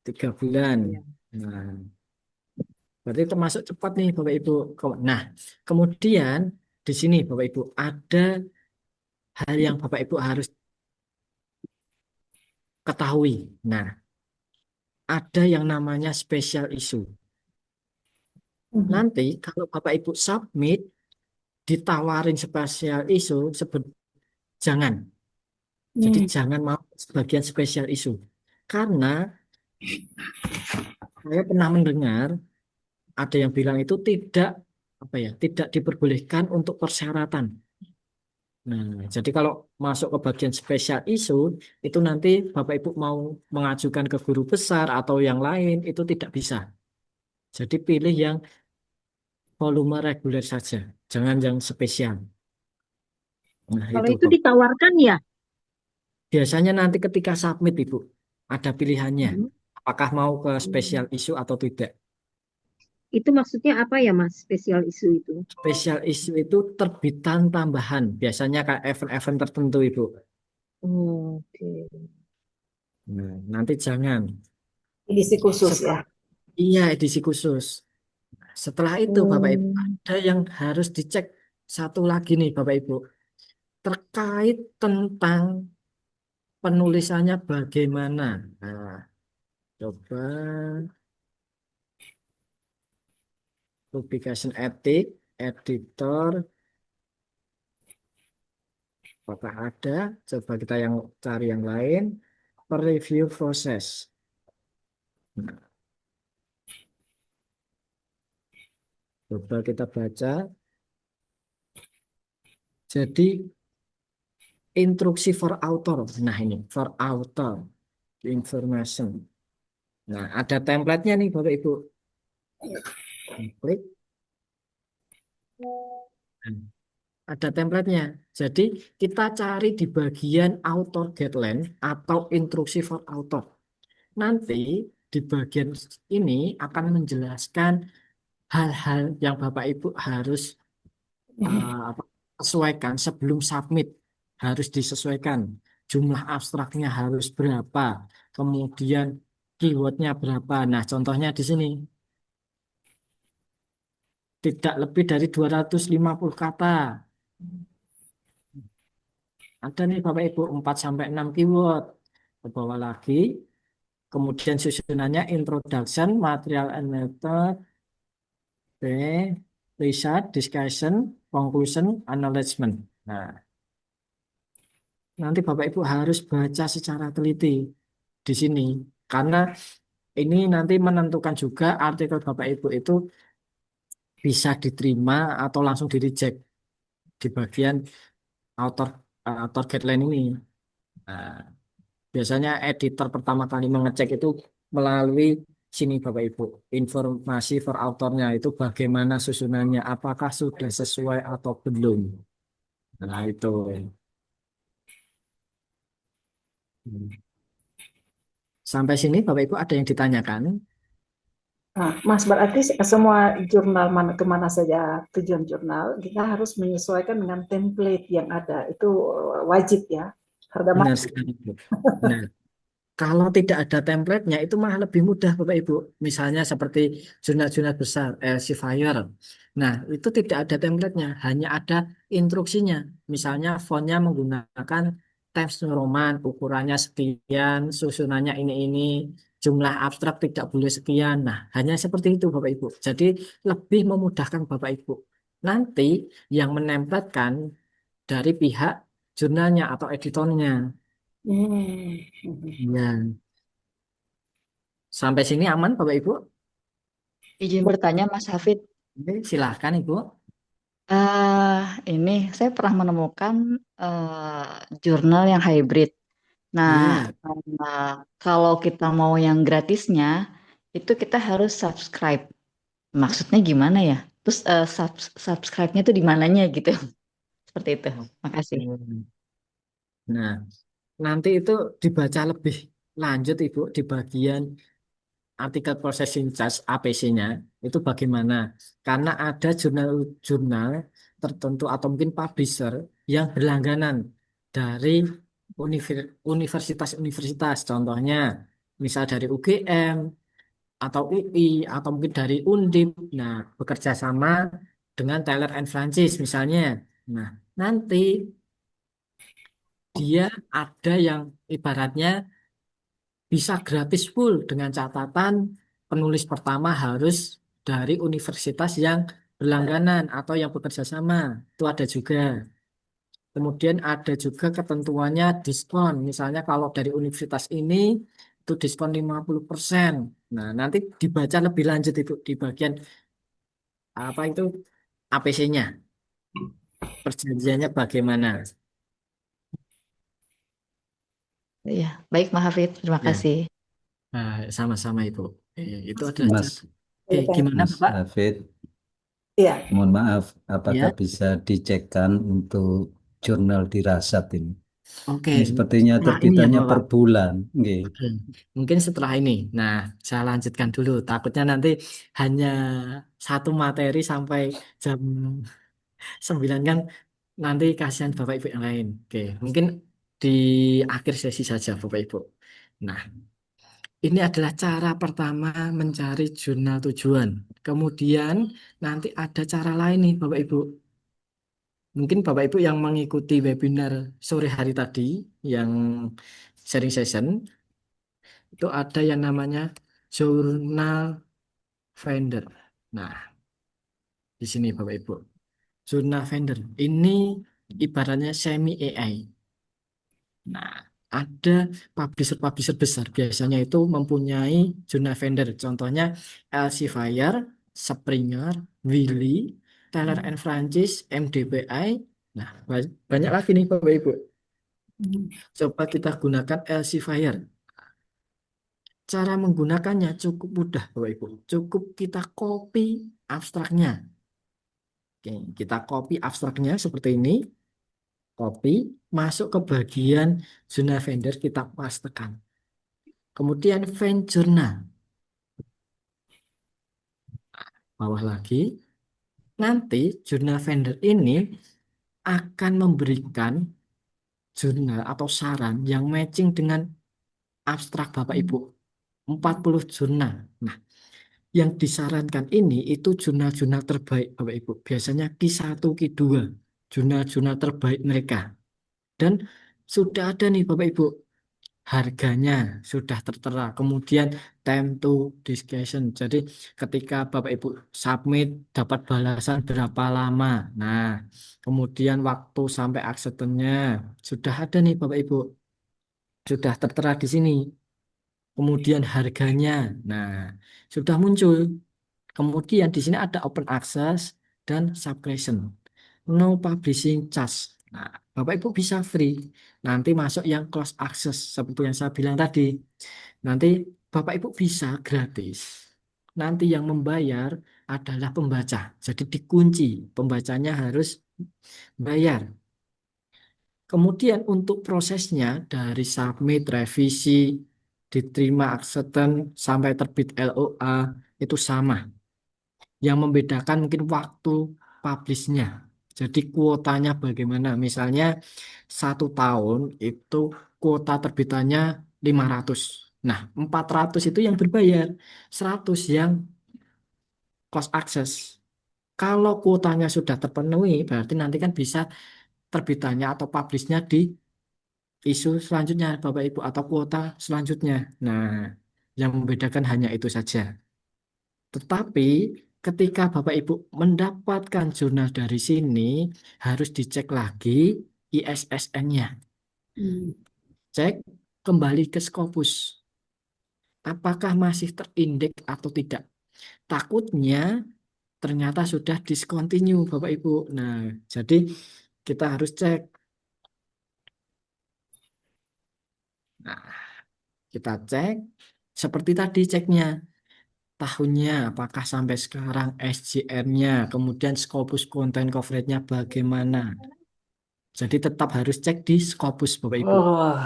3 bulan. Iya. Nah, berarti termasuk cepat nih Bapak Ibu. Nah, kemudian di sini Bapak Ibu ada hal yang Bapak Ibu harus ketahui. Nah, ada yang namanya special issue. Mhm. Nanti kalau Bapak Ibu submit ditawarin special issue, jangan. Jadi jangan mau sebagian special issue. Karena saya pernah mendengar ada yang bilang itu tidak diperbolehkan untuk persyaratan. Nah, jadi kalau masuk ke bagian special issue itu nanti Bapak Ibu mau mengajukan ke guru besar atau yang lain itu tidak bisa. Jadi pilih yang volume reguler saja, jangan yang spesial. Nah, Kalau itu itu ditawarkan ya, biasanya nanti ketika submit Ibu ada pilihannya. Mhm. Apakah mau ke special issue atau tidak. Itu maksudnya apa ya Mas, special issue itu? Special issue itu terbitan tambahan, biasanya kayak event-event tertentu Ibu. Oke. Nah, nanti jangan. Edisi khusus ya. Iya, edisi khusus. Setelah itu Bapak Ibu ada yang harus dicek satu lagi nih Bapak Ibu. Terkait tentang penulisannya bagaimana. Nah, coba publication etik, editor, apakah ada? Coba kita cari yang lain. Review proses. Nah, coba kita baca. Jadi instruksi for author. Nah ini for author information. Nah ada template-nya nih Bapak Ibu. Klik. Nah, ada template-nya. Jadi kita cari di bagian author guideline atau instruksi for author. Nanti di bagian ini akan menjelaskan hal-hal yang Bapak Ibu harus sesuaikan sebelum submit. Harus disesuaikan. Jumlah abstraknya harus berapa. Kemudian keywordnya berapa. Nah contohnya di sini. Tidak lebih dari 250 kata. Ada nih Bapak Ibu 4-6 keyword. Ke bawah lagi. Kemudian susunannya introduction, material and method, research, discussion, conclusion, acknowledgement. Nah, nanti Bapak Ibu harus baca secara teliti di sini. Karena ini nanti menentukan juga artikel Bapak Ibu itu bisa diterima atau langsung di reject di bagian author guideline ini. Nah, biasanya editor pertama kali mengecek itu melalui sini Bapak Ibu. Informasi for authornya itu bagaimana susunannya, apakah sudah sesuai atau belum. Nah itu. Sampai sini Bapak Ibu ada yang ditanyakan? Nah, Mas, berarti semua jurnal kemana saja tujuan jurnal, kita harus menyesuaikan dengan template yang ada. Itu wajib ya. Harga Benar mati. sekali, Bu. Nah, kalau tidak ada template-nya itu malah lebih mudah Bapak Ibu. Misalnya seperti jurnal-jurnal besar, Elsevier. Nah, itu tidak ada template-nya, hanya ada instruksinya. Misalnya fontnya menggunakan Times New Roman, ukurannya sekian, susunannya ini, jumlah abstrak tidak boleh sekian. Nah, hanya seperti itu Bapak Ibu. Jadi lebih memudahkan Bapak Ibu. Nanti yang menempelkan dari pihak jurnalnya atau editornya. Hmm. Ya. Sampai sini aman Bapak Ibu? Izin bertanya, Mas Hafid. Oke, silahkan Ibu. Eh, ini saya pernah menemukan jurnal yang hybrid. Nah, Ya, kalau kita mau yang gratisnya, itu kita harus subscribe. Maksudnya gimana ya? Terus subscribe-nya tuh di mananya gitu. Seperti itu. Makasih. Nah, nanti itu dibaca lebih lanjut Ibu di bagian artikel processing charge APC-nya itu bagaimana? Karena ada jurnal-jurnal tertentu atau mungkin publisher yang berlangganan dari universitas-universitas, contohnya misal dari UGM atau UI atau mungkin dari Undip. Nah, bekerja sama dengan Taylor and Francis misalnya. Nah, nanti dia ada yang ibaratnya bisa gratis full dengan catatan penulis pertama harus dari universitas yang berlangganan atau yang bekerja sama. Itu ada juga. Kemudian ada juga ketentuannya diskon. Misalnya kalau dari universitas ini itu diskon 50%. Nah, nanti dibaca lebih lanjut itu di bagian apa itu APC-nya. Perjanjiannya bagaimana? Ya, baik Mas Hafid. Terima Ya, kasih. nah, sama-sama Ibu. Itu adalah Mas, cara. Oke, gimana Mas Bapak? Hafid, Iya, mohon maaf, apakah Ya, bisa dicekkan untuk jurnal dirasat ini? oke. Ini sepertinya Setelah ini ya terbitannya per Bapak. bulan. Nggih. Oke, mungkin setelah ini. Nah, saya lanjutkan dulu. Takutnya nanti hanya satu materi sampai jam 9 kan nanti kasihan Bapak Ibu yang lain. Oke, mungkin di akhir sesi saja Bapak Ibu. Nah, ini adalah cara pertama mencari jurnal tujuan. Kemudian nanti ada cara lain nih Bapak Ibu. Mungkin Bapak Ibu yang mengikuti webinar sore hari tadi, yang sharing session, itu ada yang namanya jurnal vendor. Nah, di sini Bapak Ibu. Jurnal vendor ini ibaratnya semi AI. Nah, ada publisher-publisher besar biasanya itu mempunyai jurnal vendor. Contohnya Elsevier, Springer, Willy, Taylor and Francis, MDPI. Nah, banyak lagi nih Bapak Ibu. Coba kita gunakan Elsevier. Cara menggunakannya cukup mudah, Bapak Ibu. Cukup kita copy abstraknya. Oke, kita copy abstraknya seperti ini, copy, masuk ke bagian zona vendor, kita pastekan. Kemudian vent journal, bawah lagi. Nanti jurnal vendor ini akan memberikan jurnal atau saran yang matching dengan abstrak Bapak Ibu. 40 jurnal. Nah, yang disarankan ini itu jurnal-jurnal terbaik Bapak Ibu. Biasanya Q1, Q2, jurnal-jurnal terbaik mereka. Dan sudah ada nih Bapak Ibu, harganya sudah tertera. Kemudian time to discussion. Jadi ketika Bapak Ibu submit dapat balasan berapa lama. Nah, kemudian waktu sampai acceptance-nya sudah ada nih Bapak Ibu. Sudah tertera di sini. Kemudian harganya. Nah, sudah muncul. Kemudian di sini ada open access dan subscription. No publishing charge. Nah, Bapak Ibu bisa free. Nanti masuk yang close access seperti yang saya bilang tadi. Nanti Bapak Ibu bisa gratis. Nanti yang membayar adalah pembaca. Jadi dikunci. Pembacanya harus bayar. Kemudian untuk prosesnya dari submit, revisi, diterima acceptance sampai terbit LOA itu sama. Yang membedakan mungkin waktu publishnya. Jadi kuotanya bagaimana? Misalnya 1 tahun itu kuota terbitannya 500. Nah, 400 itu yang berbayar, 100 yang cost access. Kalau kuotanya sudah terpenuhi, berarti nanti kan bisa terbitannya atau publishnya di isu selanjutnya, Bapak Ibu, atau kuota selanjutnya. Nah, yang membedakan hanya itu saja. Tetapi ketika Bapak Ibu mendapatkan jurnal dari sini, harus dicek lagi ISSN-nya. Cek kembali ke Scopus. Apakah masih terindeks atau tidak? Takutnya ternyata sudah discontinue, Bapak Ibu. Nah, jadi kita harus cek. Nah, kita cek seperti tadi ceknya. tahunnya, apakah sampai sekarang SJM-nya, kemudian Scopus Content Coverage-nya bagaimana. Jadi tetap harus cek di Scopus, Bapak Ibu. Oh,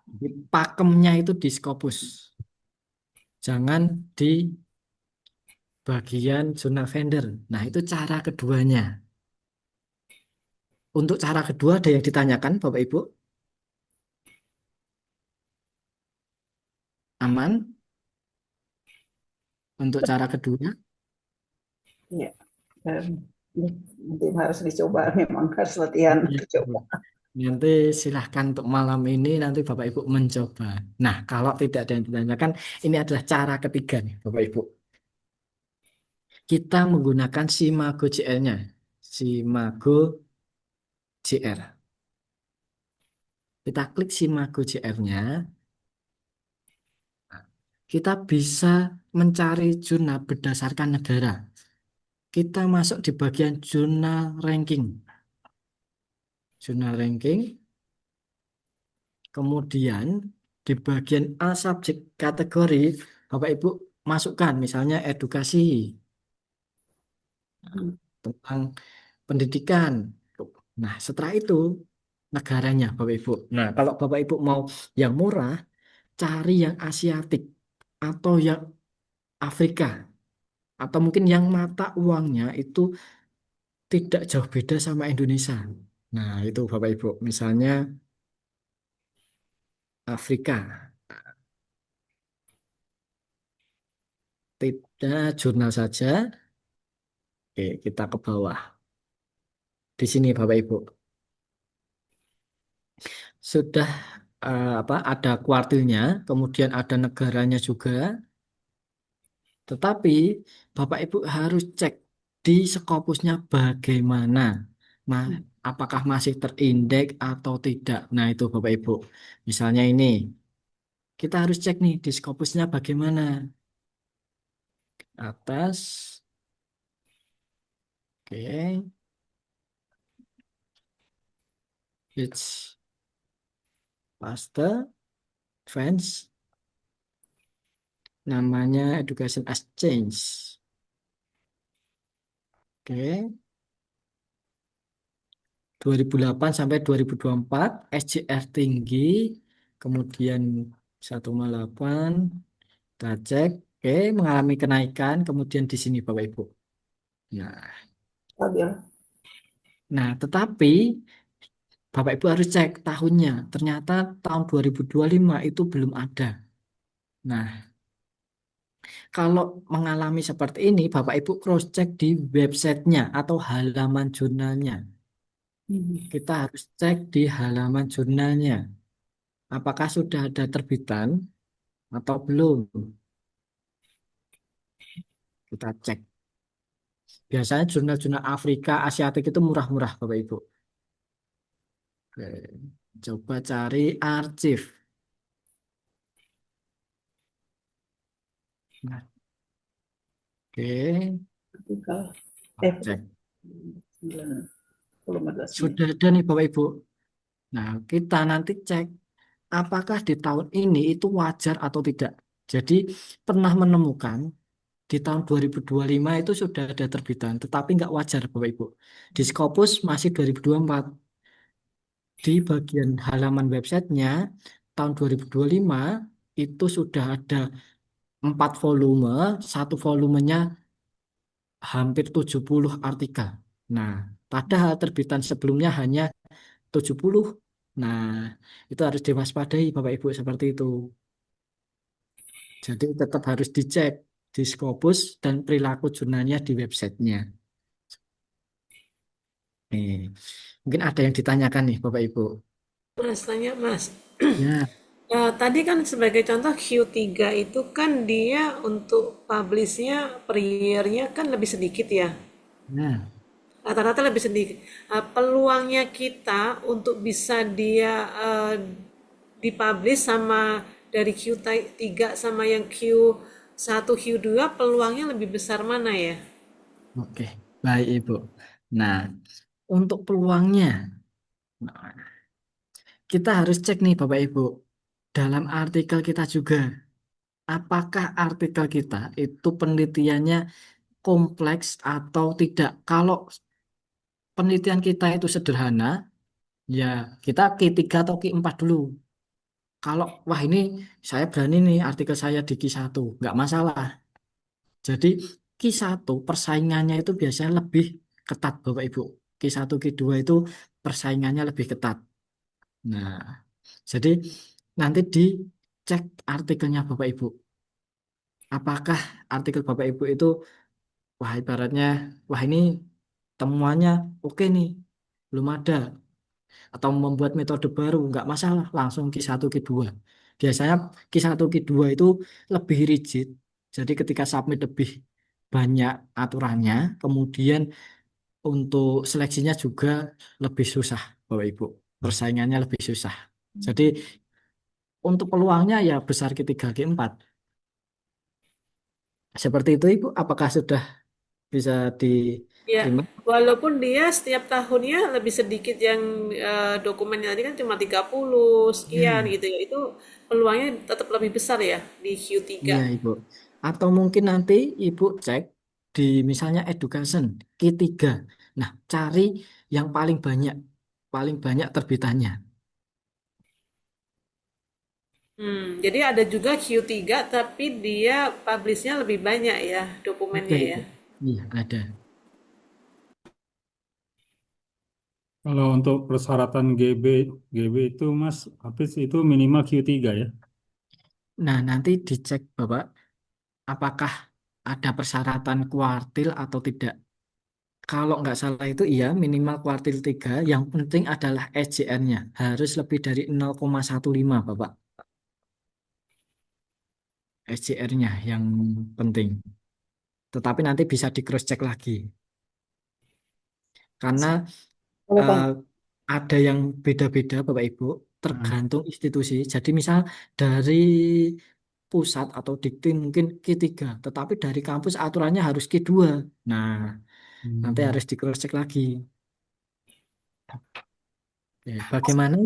Jadi pakemnya itu di Scopus. Jangan di bagian jurnal vendor. Nah, itu cara keduanya. Untuk cara kedua ada yang ditanyakan, Bapak Ibu? Aman? Untuk cara kedua? Ya, nanti harus dicoba, memang harus latihan Iya. dicoba. Nanti silahkan untuk malam ini nanti Bapak Ibu mencoba. Nah, kalau tidak ada yang ditanyakan, ini adalah cara ketiga nih Bapak Ibu. Kita menggunakan Simago JR-nya. Simago JR. Kita klik Simago JR-nya. Kita bisa mencari jurnal berdasarkan negara. Kita masuk di bagian jurnal ranking. Jurnal ranking. Kemudian di bagian A subjek kategori, Bapak Ibu masukkan misalnya edukasi tentang pendidikan. Nah, setelah itu negaranya Bapak Ibu. Nah, kalau Bapak Ibu mau yang murah, cari yang Asiatik atau yang Afrika atau mungkin yang mata uangnya itu tidak jauh beda sama Indonesia. Nah, itu Bapak Ibu. Misalnya Afrika. Tidak jurnal saja. Oke, kita ke bawah. Di sini Bapak Ibu. Sudah ada kuartilnya, kemudian ada negaranya juga. Tetapi Bapak Ibu harus cek di Scopusnya bagaimana. Apakah masih terindeks atau tidak. Nah, itu Bapak Ibu. Misalnya ini, kita harus cek nih di Scopusnya bagaimana. Atas. Oke. It's paste. Fans. Namanya Education Exchange. Oke. 2008 sampai 2024 SJR tinggi, kemudian 1,8 kita cek, oke, mengalami kenaikan, kemudian di sini Bapak Ibu. Stabil. Nah, tetapi Bapak Ibu harus cek tahunnya. Ternyata tahun 2025 itu belum ada. Nah, kalau mengalami seperti ini, Bapak Ibu cross check di websitenya atau halaman jurnalnya. Kita harus cek di halaman jurnalnya. Apakah sudah ada terbitan atau belum? Kita cek. Biasanya jurnal-jurnal Afrika, Asiatik itu murah-murah, Bapak Ibu. Oke. Coba cari arsip. Nah. Oke. Cek. Sudah ada nih Bapak Ibu. Nah, kita nanti cek apakah di tahun ini itu wajar atau tidak. Jadi pernah menemukan di tahun 2025 itu sudah ada terbitan, tetapi nggak wajar Bapak Ibu. Di Scopus masih 2024. Di bagian halaman websitenya tahun 2025 itu sudah ada 4 volume, satu volumenya hampir 70 artikel. Nah, padahal terbitan sebelumnya hanya 70. Nah, itu harus diwaspadai Bapak Ibu seperti itu. Jadi tetap harus dicek di Scopus dan perilaku jurnalnya di websitenya. Nih, mungkin ada yang ditanyakan nih Bapak Ibu. Mas, tanya Mas. Ya, Tadi kan sebagai contoh Q3 itu kan dia untuk publish-nya per year-nya kan lebih sedikit ya. nah, Rata-rata lebih sedikit. Peluangnya kita untuk bisa dia dipublish sama dari Q3 sama yang Q1, Q2 peluangnya lebih besar mana ya? oke, baik Ibu. Nah, untuk peluangnya, nah, kita harus cek nih Bapak Ibu dalam artikel kita juga. apakah artikel kita itu penelitiannya kompleks atau tidak. Kalau penelitian kita itu sederhana, ya kita Q3 atau Q4 dulu. Kalau wah ini saya berani nih artikel saya di Q1, nggak masalah. Jadi Q1 persaingannya itu biasanya lebih ketat Bapak Ibu. Q1 Q2 itu persaingannya lebih ketat. Nah, jadi nanti dicek artikelnya Bapak Ibu. Apakah artikel Bapak Ibu itu wah ibaratnya wah ini temuannya oke nih, belum ada atau membuat metode baru nggak masalah langsung Q1 Q2. Biasanya Q1 Q2 itu lebih rigid. Jadi ketika submit lebih banyak aturannya, kemudian untuk seleksinya juga lebih susah, Bapak Ibu. Persaingannya lebih susah. Jadi untuk peluangnya ya besar Q3 Q4. Seperti itu Ibu, apakah sudah bisa Ya, diterima? walaupun dia setiap tahunnya lebih sedikit yang dokumennya tadi kan cuma 30 sekian Ya. gitu ya. Itu peluangnya tetap lebih besar ya di Q3. Iya, Ibu. Atau mungkin nanti Ibu cek di misalnya education Q3. Nah, cari yang paling banyak terbitannya. Jadi ada juga Q3 tapi dia publishnya lebih banyak ya dokumennya Betul, ya. Ibu. Iya, ada. Kalau untuk persyaratan GB itu Mas Hafiz itu minimal Q3 ya. Nah, nanti dicek Bapak, apakah ada persyaratan kuartil atau tidak. Kalau nggak salah itu iya minimal kuartil 3. Yang penting adalah SJR-nya. Harus lebih dari 0,15 Bapak. SJR-nya yang penting. Tetapi nanti bisa di cross check lagi. Karena Boleh eh, tanya? ada yang beda-beda Bapak Ibu, Nah, tergantung institusi. Jadi misal dari pusat atau dikti mungkin Q3, tetapi dari kampus aturannya harus Q2. Nah, nanti hmm. harus di cross check lagi. Oke, bagaimana?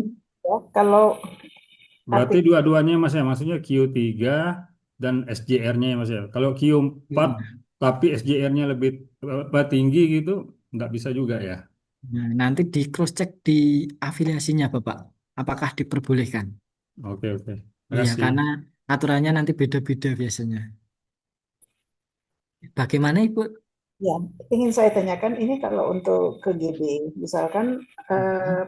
Ya, kalau Berarti artikel dua-duanya Mas ya, maksudnya Q3 dan SJR-nya ya Mas ya. Kalau Q4 tapi SJR-nya lebih tinggi gitu, nggak bisa juga ya. Nah, nanti di cross check di afiliasinya Bapak, apakah diperbolehkan? Oke, oke. Terima Iya, kasih. karena aturannya nanti beda-beda biasanya. Bagaimana Ibu? ya, ingin saya tanyakan ini kalau untuk ke GB, misalkan eh,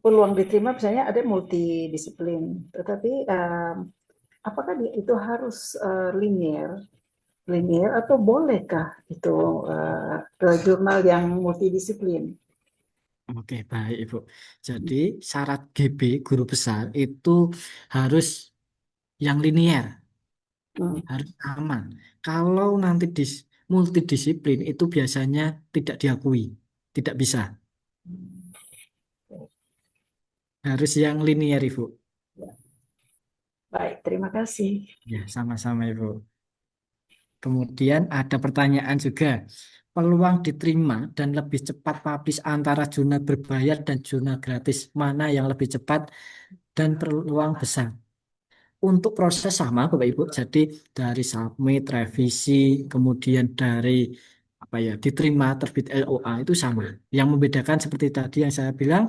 peluang diterima misalnya ada multidisiplin, tetapi apakah itu harus linear, linear atau bolehkah itu ke jurnal yang multidisiplin? Oke, baik Ibu. Jadi syarat GB guru besar itu harus yang linier, Hmm. harus aman. Kalau nanti multidisiplin itu biasanya tidak diakui, tidak bisa. Harus yang linier Ibu. Baik, terima kasih. Ya, sama-sama Ibu. Kemudian ada pertanyaan juga. Peluang diterima dan lebih cepat publish antara jurnal berbayar dan jurnal gratis. Mana yang lebih cepat dan peluang besar? Untuk proses sama Bapak Ibu. Jadi dari submit, revisi, kemudian dari apa ya diterima terbit LOA itu sama. Yang membedakan seperti tadi yang saya bilang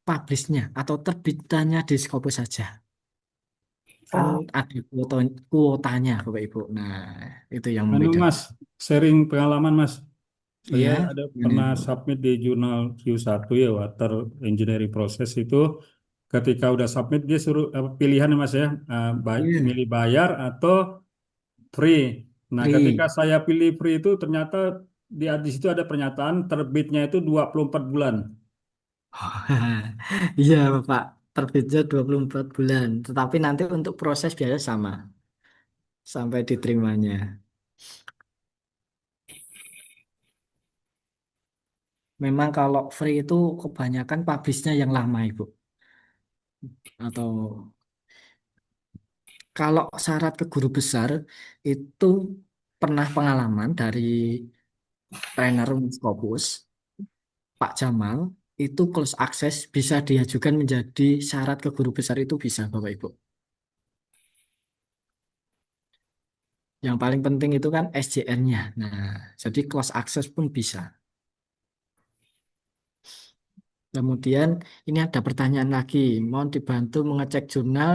publishnya atau terbitannya di Scopus saja. Kan Ah, ada kuotanya Bapak Ibu. Nah, itu yang Anu membedakan. Mas, sharing pengalaman Mas. Saya Iya, ada gimana pernah Ibu? submit di jurnal Q1 ya, Water Engineering Process itu. Ketika udah submit dia suruh pilihan ya, Mas ya, Iya, milih bayar atau free. Nah, ketika free. saya pilih free itu ternyata di situ ada pernyataan terbitnya itu 24 bulan. Iya, Bapak. Terbitnya 24 bulan. Tetapi nanti untuk proses biaya sama sampai diterimanya. Memang kalau free itu kebanyakan publishnya yang lama, Ibu. Atau kalau syarat ke guru besar itu pernah pengalaman dari trainer Scopus, Pak Jamal, itu close access bisa diajukan menjadi syarat ke guru besar itu bisa, Bapak Ibu. Yang paling penting itu kan SJR-nya. Nah, jadi close access pun bisa. Kemudian ini ada pertanyaan lagi. Mohon dibantu mengecek jurnal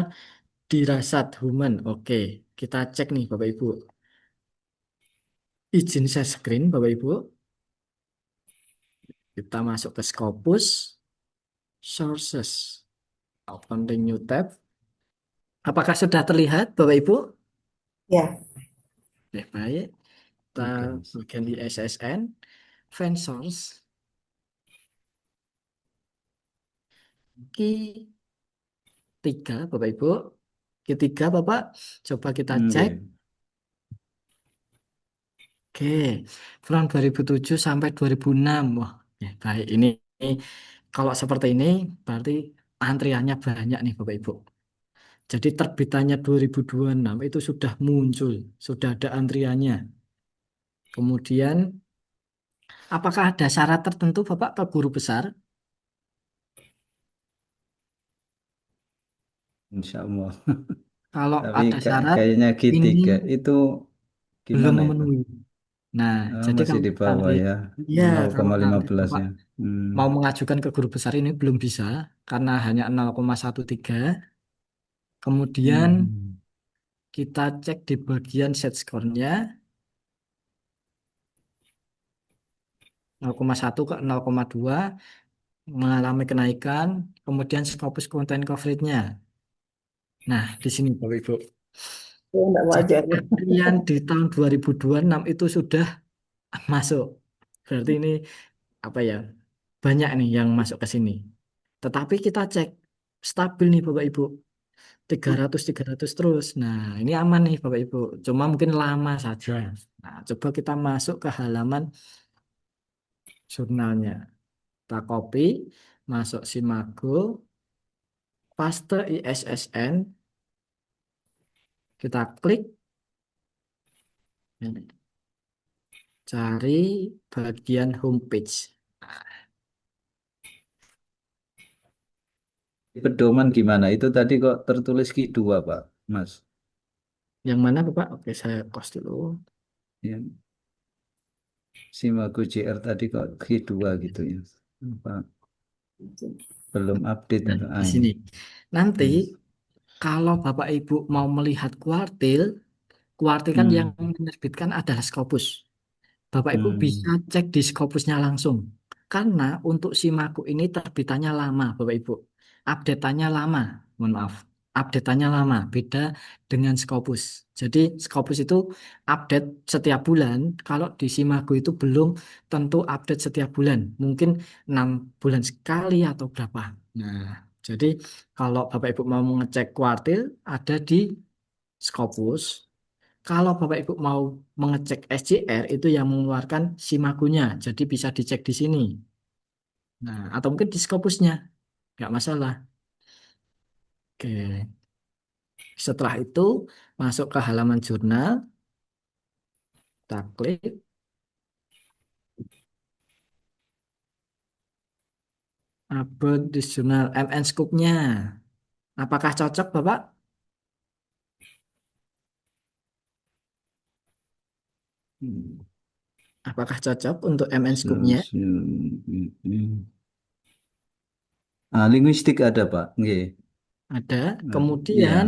dirasat human. Oke, kita cek nih Bapak Ibu. Izin saya screen Bapak Ibu. Kita masuk ke Scopus, Sources. Open the new tab. Apakah sudah terlihat Bapak Ibu? Ya, Oke, baik. Kita Oke, Mas. bagian di SSN, fan source, key 3 Bapak Ibu. Key 3 Bapak, coba kita cek. Oke. Oke, from 2007 sampai 2006. Wah, ya, baik. Ini kalau seperti ini berarti antriannya banyak nih Bapak Ibu. Jadi terbitannya 2026 itu sudah muncul, sudah ada antriannya. Kemudian, apakah ada syarat tertentu Bapak ke guru besar? Insya Allah. Kalau Tapi ada syarat, kayaknya ini Q3 itu belum gimana itu? memenuhi. Nah, jadi Masih kalau di bawah nanti, ya, ya kalau nanti 0,15 Bapak ya. Hmm. mau mengajukan ke guru besar ini belum bisa karena hanya 0,13. Kemudian Hmm. kita cek di bagian set score-nya 0,1 ke 0,2 mengalami kenaikan, kemudian Scopus content coverage-nya. Nah, di sini Bapak Ibu. itu enggak Jadi wajar ya. antrian di tahun 2026 itu sudah masuk. Berarti ini apa ya? Banyak nih yang masuk ke sini. Tetapi kita cek stabil nih Bapak Ibu. 300 terus. Nah, ini aman nih Bapak Ibu. Cuma mungkin lama saja. Nah, coba kita masuk ke halaman jurnalnya. Kita copy, masuk Simago, paste ISSN, kita klik, cari bagian homepage. Pedoman gimana? Itu tadi kok tertulis Q2, Pak, Mas. Yang mana Bapak? Oke, saya close dulu. Ya. Simago JR tadi kok Q2 gitu ya. Pak, belum update Nah, itu. di Ah, sini. ini. Nanti Hmm. kalau Bapak Ibu mau melihat kuartil, kuartil kan yang Hmm. menerbitkan adalah Scopus. Bapak Ibu bisa Hmm. cek di Scopusnya langsung. Karena untuk Simaku ini terbitannya lama, Bapak Ibu. Update-annya lama, mohon maaf. Update-annya lama, beda dengan Scopus. Jadi Scopus itu update setiap bulan. Kalau di Simaku itu belum tentu update setiap bulan. Mungkin 6 bulan sekali atau berapa. Nah, jadi kalau Bapak Ibu mau mengecek kuartil, ada di Scopus. Kalau Bapak Ibu mau mengecek SJR itu yang mengeluarkan Simagunya, jadi bisa dicek di sini. Nah, atau mungkin di Scopusnya, nggak masalah. Oke, setelah itu masuk ke halaman jurnal, kita klik, about this jurnal MN Scoop-nya. Apakah cocok, Bapak? Hmm. Apakah cocok untuk MN Scoop-nya? Linguistik ada, Pak. Nggih. Ada. Iya. Kemudian,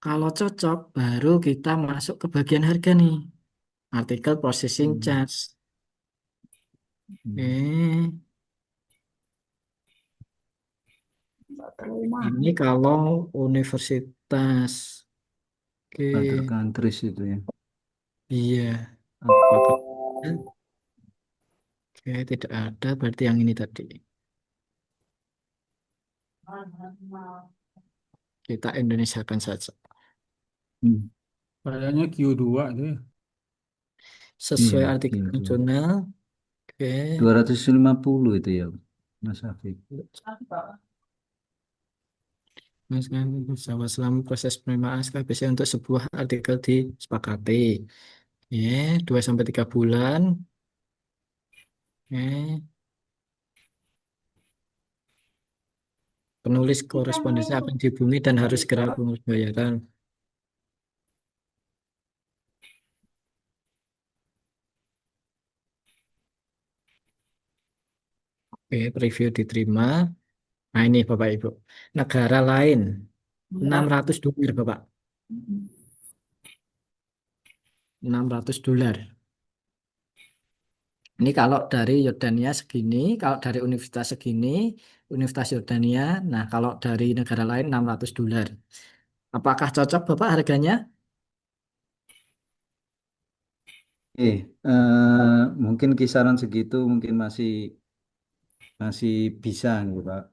kalau cocok, baru kita masuk ke bagian harga nih. Artikel processing Hmm. charge. Hmm. Oke. Enggak terlalu mahal. Ini kalau universitas, Other oke, countries itu ya. iya, apakah ada? Oke, tidak ada, berarti yang ini tadi. Kita Indonesiakan saja. Hmm. Kayaknya Q2 itu ya. Sesuai Iya, artikel gitu. jurnal, oke. 250 itu ya, Mas Afif. Mas kan bersama selama proses penerimaan SKBC untuk sebuah artikel disepakati. Ya, 2 sampai 3 bulan. Oke. Penulis korespondensi akan dihubungi dan harus segera mengurus bayaran. Oke, preview diterima. Nah ini Bapak Ibu. Negara lain, Berapa? $600 Bapak. $600. Ini kalau dari Yordania segini, kalau dari universitas segini, Universitas Yordania. Nah, kalau dari negara lain $600. Apakah cocok Bapak harganya? Mungkin kisaran segitu mungkin masih masih bisa gitu Pak.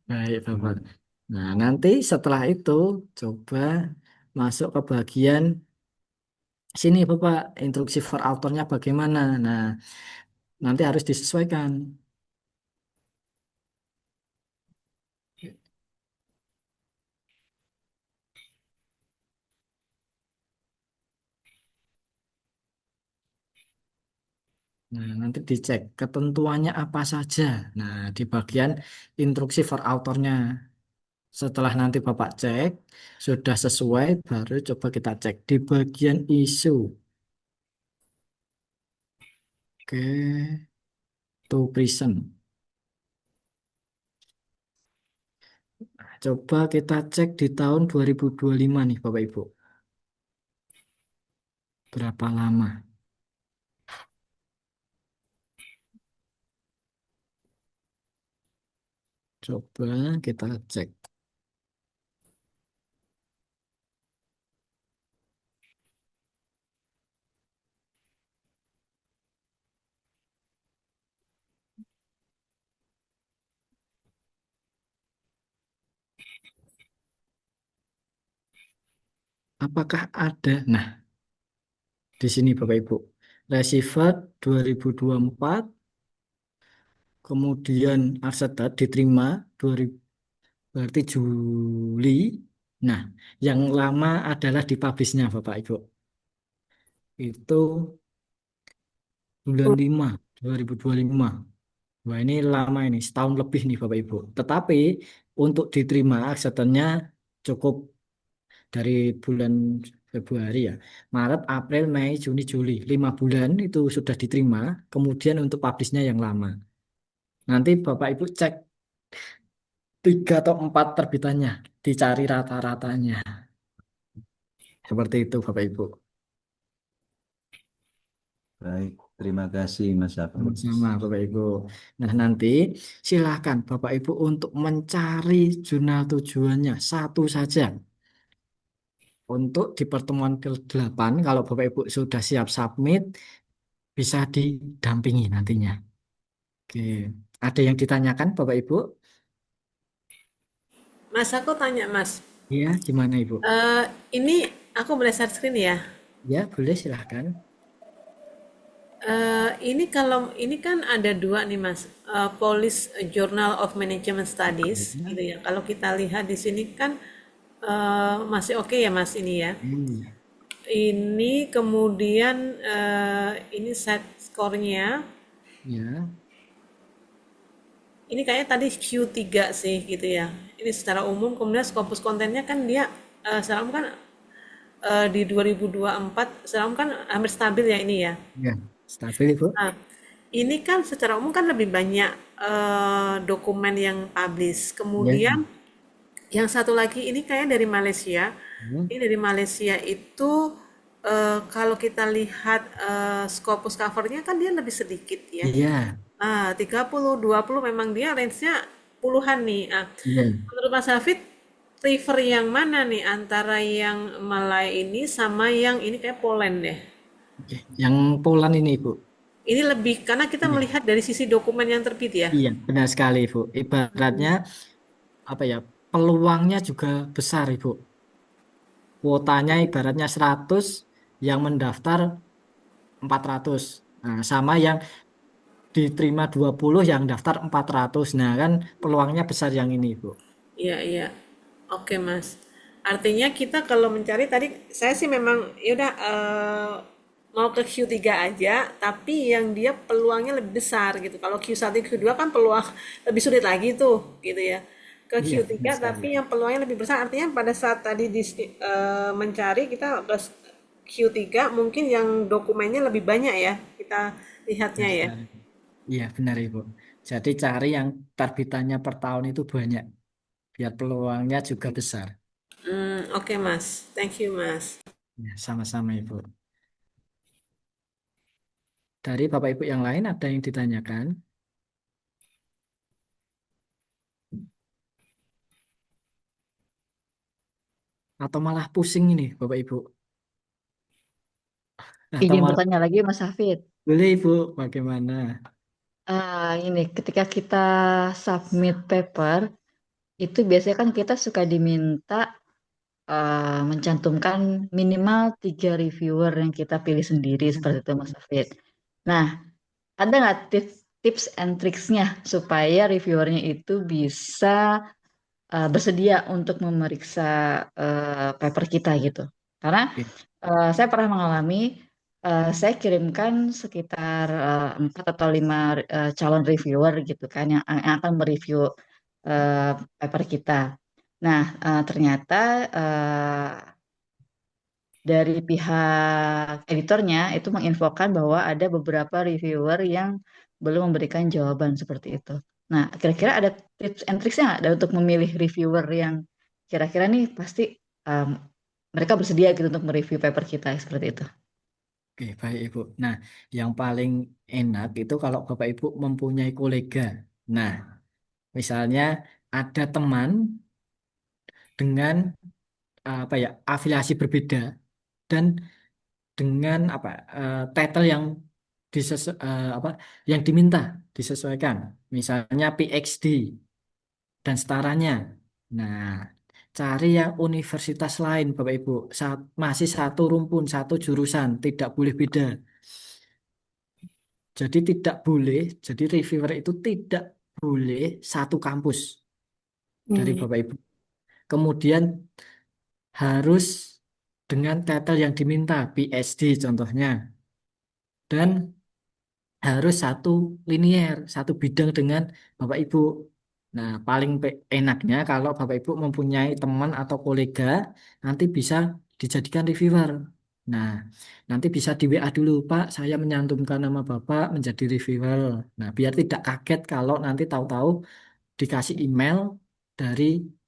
Baik, Bapak. Hmm. Nah, nanti setelah itu coba masuk ke bagian sini, Bapak. Instruksi for author-nya bagaimana? Nah, nanti harus disesuaikan. Nah, nanti dicek ketentuannya apa saja. Nah, di bagian instruksi for author-nya. Setelah nanti Bapak cek, sudah sesuai, baru coba kita cek di bagian isu. Oke, to prison. Coba kita cek di tahun 2025 nih Bapak Ibu. Berapa lama? Coba kita cek. Apakah ada? Nah, di sini Bapak Ibu. Received 2024, kemudian accepted diterima 2000, berarti Juli. Nah, yang lama adalah di publish-nya Bapak Ibu. Itu bulan 5 2025. Wah, ini lama ini, setahun lebih nih Bapak Ibu. Tetapi untuk diterima aksetannya cukup dari bulan Februari ya. Maret, April, Mei, Juni, Juli. 5 bulan itu sudah diterima. Kemudian untuk publishnya yang lama. Nanti Bapak Ibu cek 3 atau 4 terbitannya. Dicari rata-ratanya. Seperti itu Bapak Ibu. Baik, terima kasih Mas Afan. Sama Bapak Ibu. Nah nanti silahkan Bapak Ibu untuk mencari jurnal tujuannya satu saja. Untuk di pertemuan ke-8, kalau Bapak Ibu sudah siap submit, bisa didampingi nantinya. Oke, ada yang ditanyakan Bapak Ibu? Mas, aku tanya Mas, Iya, gimana Ibu? ini aku boleh share screen ya? Ya, boleh silahkan. Ini kalau ini kan ada dua nih Mas, Police Journal of Management Studies Ya. gitu ya. Kalau kita lihat di sini kan masih oke ya Mas ini ya. Ini kemudian ini set skornya. Ya, Ini kayaknya tadi Q3 sih gitu ya. Ini secara umum kemudian Scopus kontennya kan dia secara umum kan di 2024 secara umum kan hampir stabil ya ini ya. ya, stabil Ibu. Nah, ini kan secara umum kan lebih banyak dokumen yang publish. Ya. Kemudian yang satu lagi ini kayak dari Malaysia. Ya. Ini dari Malaysia itu kalau kita lihat Scopus covernya kan dia lebih sedikit ya. Iya. 30, 20 memang dia range-nya puluhan nih. Iya. Menurut Mas Hafid, prefer yang mana nih antara yang Malay ini sama yang ini kayak Poland deh? Oke. Yang Poland ini Ibu. Ini lebih karena kita Iya. melihat dari sisi dokumen yang terbit ya. Iya, benar sekali Ibu. Ibaratnya apa ya? Peluangnya juga besar Ibu. Kuotanya ibaratnya 100, yang mendaftar 400. Nah, sama yang diterima 20, yang daftar 400. Nah, kan peluangnya besar yang ini, Bu. Iya, iya. Oke, Mas. Artinya kita kalau mencari tadi saya sih memang ya udah mau ke Q3 aja, tapi yang dia peluangnya lebih besar gitu. Kalau Q1, Q2 kan peluang lebih sulit lagi tuh, gitu ya. Ke Iya, Q3 benar sekali. tapi yang peluangnya lebih besar artinya pada saat tadi mencari kita ke Q3 mungkin yang dokumennya lebih banyak ya kita lihatnya Benar ya. sekali. Iya, benar Ibu. Jadi cari yang terbitannya per tahun itu banyak, biar peluangnya juga besar. Oke Mas, thank you Mas. Ya, sama-sama Ibu. Dari Bapak Ibu yang lain ada yang ditanyakan? Atau malah pusing ini Bapak Ibu? Atau Izin malah bertanya lagi Mas Hafid. boleh Ibu, bagaimana? Ini ketika kita submit paper, itu biasanya kan kita suka diminta mencantumkan minimal 3 reviewer yang kita pilih sendiri seperti itu Mas Hafid. Nah, ada nggak tips and tricksnya supaya reviewernya itu bisa bersedia untuk memeriksa paper kita gitu? Karena Oke. saya pernah mengalami, saya kirimkan sekitar 4 atau 5 calon reviewer gitu kan yang akan mereview paper kita. Nah, ternyata dari pihak editornya itu menginfokan bahwa ada beberapa reviewer yang belum memberikan jawaban seperti itu. Nah, kira-kira ada tips and tricksnya nggak ada untuk memilih reviewer yang kira-kira nih pasti um, mereka bersedia gitu untuk mereview paper kita seperti itu. Oke, baik Ibu. Nah, yang paling enak itu kalau Bapak Ibu mempunyai kolega. Nah, misalnya ada teman dengan apa ya, afiliasi berbeda dan dengan apa title yang apa yang diminta disesuaikan. Misalnya PhD dan setaranya. Nah, cari yang universitas lain, Bapak Ibu. Masih satu rumpun, satu jurusan, tidak boleh beda. Jadi tidak boleh, jadi reviewer itu tidak boleh satu kampus dari Hmm. Bapak Ibu. Kemudian harus dengan title yang diminta, PhD contohnya. Dan harus satu linier, satu bidang dengan Bapak Ibu. Nah, paling enaknya kalau Bapak Ibu mempunyai teman atau kolega, nanti bisa dijadikan reviewer. Nah, nanti bisa di WA dulu, Pak, saya menyantumkan nama Bapak menjadi reviewer. Nah, biar tidak kaget kalau nanti tahu-tahu dikasih email dari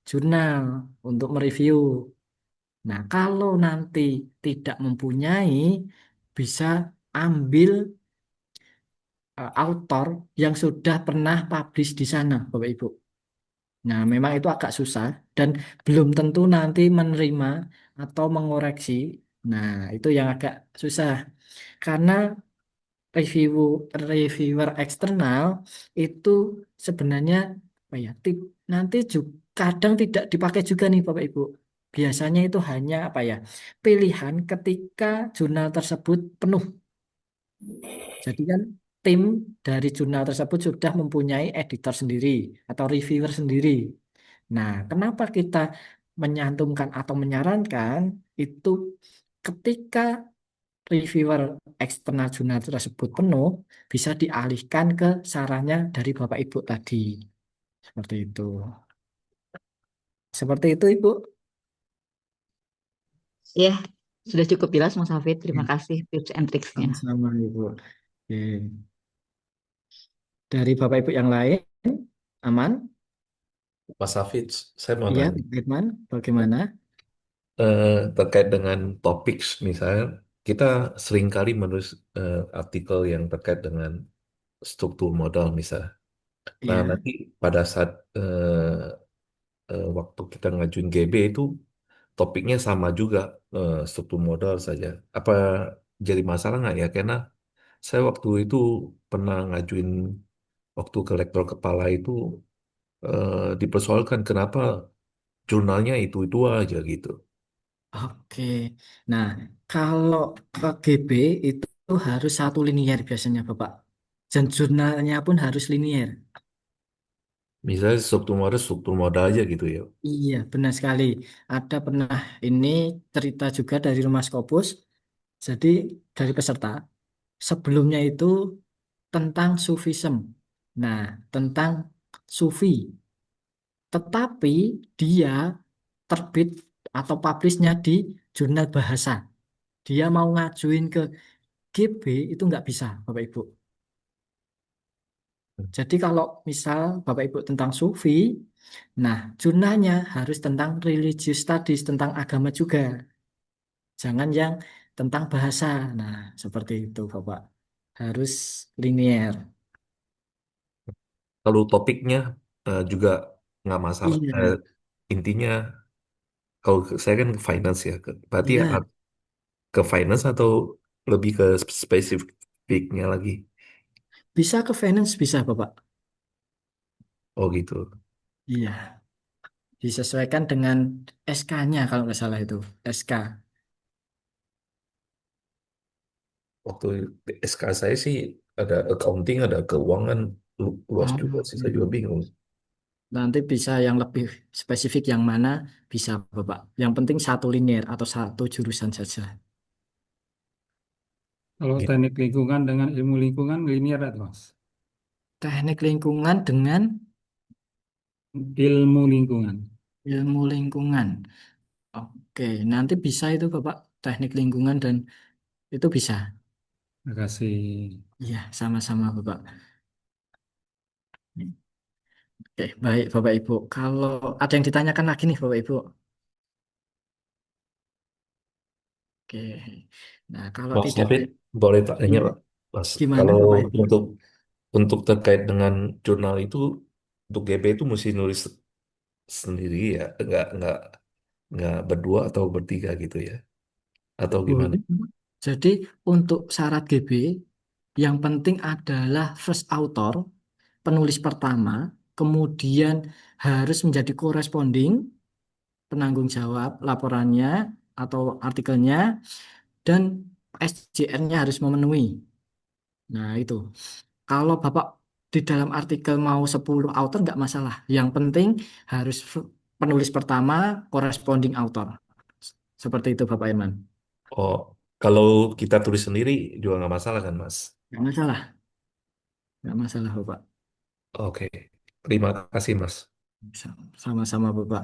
jurnal untuk mereview. Nah, kalau nanti tidak mempunyai, bisa ambil autor yang sudah pernah publish di sana, Bapak Ibu. Nah, memang itu agak susah dan belum tentu nanti menerima atau mengoreksi. Nah, itu yang agak susah. Karena review reviewer eksternal itu sebenarnya apa ya, nanti juga kadang tidak dipakai juga nih Bapak Ibu. Biasanya itu hanya apa ya, pilihan ketika jurnal tersebut penuh. Jadi kan tim dari jurnal tersebut sudah mempunyai editor sendiri atau reviewer sendiri. Nah, kenapa kita menyantumkan atau menyarankan itu ketika reviewer eksternal jurnal tersebut penuh, bisa dialihkan ke sarannya dari Bapak Ibu tadi. Seperti itu. Seperti itu, Ibu. Ya, sudah cukup jelas Mas Hafid. Terima Ya, kasih tips and tricksnya. sama-sama, Ibu. Oke. Dari Bapak Ibu yang lain, aman? Mas Hafid, saya mau Iya, nanya. Pak Firman, bagaimana? Terkait dengan topik, misalnya kita seringkali menulis artikel yang terkait dengan struktur modal misalnya. Nah, Iya. nanti pada saat waktu kita ngajuin GB itu topiknya sama juga, struktur modal saja. Apa jadi masalah nggak ya? Karena saya waktu itu pernah ngajuin waktu ke lektor kepala itu dipersoalkan kenapa jurnalnya itu aja gitu. Oke. Nah, kalau ke GB itu harus satu linier biasanya, Bapak. Dan jurnalnya pun harus linier. Misalnya struktur modal aja gitu ya. Iya, benar sekali. Ada pernah ini cerita juga dari Rumah Scopus. Jadi dari peserta. Sebelumnya itu tentang sufism. Nah, tentang sufi. Tetapi dia terbit atau publishnya di jurnal bahasa. Dia mau ngajuin ke GB itu nggak bisa, Bapak Ibu. Jadi kalau misal Bapak Ibu tentang sufi, nah jurnalnya harus tentang religious studies, tentang agama juga. Jangan yang tentang bahasa. Nah, seperti itu Bapak. Harus linear. Kalau topiknya juga nggak masalah. Iya, Intinya kalau saya kan ke finance ya, berarti ya iya. ke finance atau lebih ke spesifiknya lagi? Bisa ke finance, bisa Bapak. Oh gitu. Iya. Disesuaikan dengan SK-nya kalau nggak salah itu. SK. Waktu SK saya sih ada accounting, ada keuangan, luas Oh, juga sih. Saya juga gitu. bingung. Nanti bisa yang lebih spesifik yang mana bisa Bapak. Yang penting satu linear atau satu jurusan saja. Kalau Gitu. teknik lingkungan dengan ilmu lingkungan linear atau Mas? Teknik lingkungan dengan Ilmu lingkungan. ilmu lingkungan. Oke, nanti bisa itu Bapak. Teknik lingkungan dan itu bisa. Terima kasih. Iya, sama-sama Bapak. Oke, baik Bapak Ibu. Kalau ada yang ditanyakan lagi nih Bapak Ibu. Oke. Nah, kalau Mas tidak David, ada, boleh tanya iya, Pak? Mas, gimana kalau Bapak Ibu? untuk terkait dengan jurnal itu, untuk GB itu mesti nulis sendiri ya, nggak berdua atau bertiga gitu ya, atau gimana? Boleh. Jadi untuk syarat GB yang penting adalah first author, penulis pertama, kemudian harus menjadi corresponding, penanggung jawab laporannya atau artikelnya, dan SJN-nya harus memenuhi. Nah itu. Kalau Bapak di dalam artikel mau 10 author nggak masalah. Yang penting harus penulis pertama, corresponding author. Seperti itu Bapak Iman. Oh, kalau kita tulis sendiri juga nggak masalah kan, Mas? Nggak masalah. Nggak masalah Bapak. Oke, terima kasih, Mas. Sama-sama Bapak.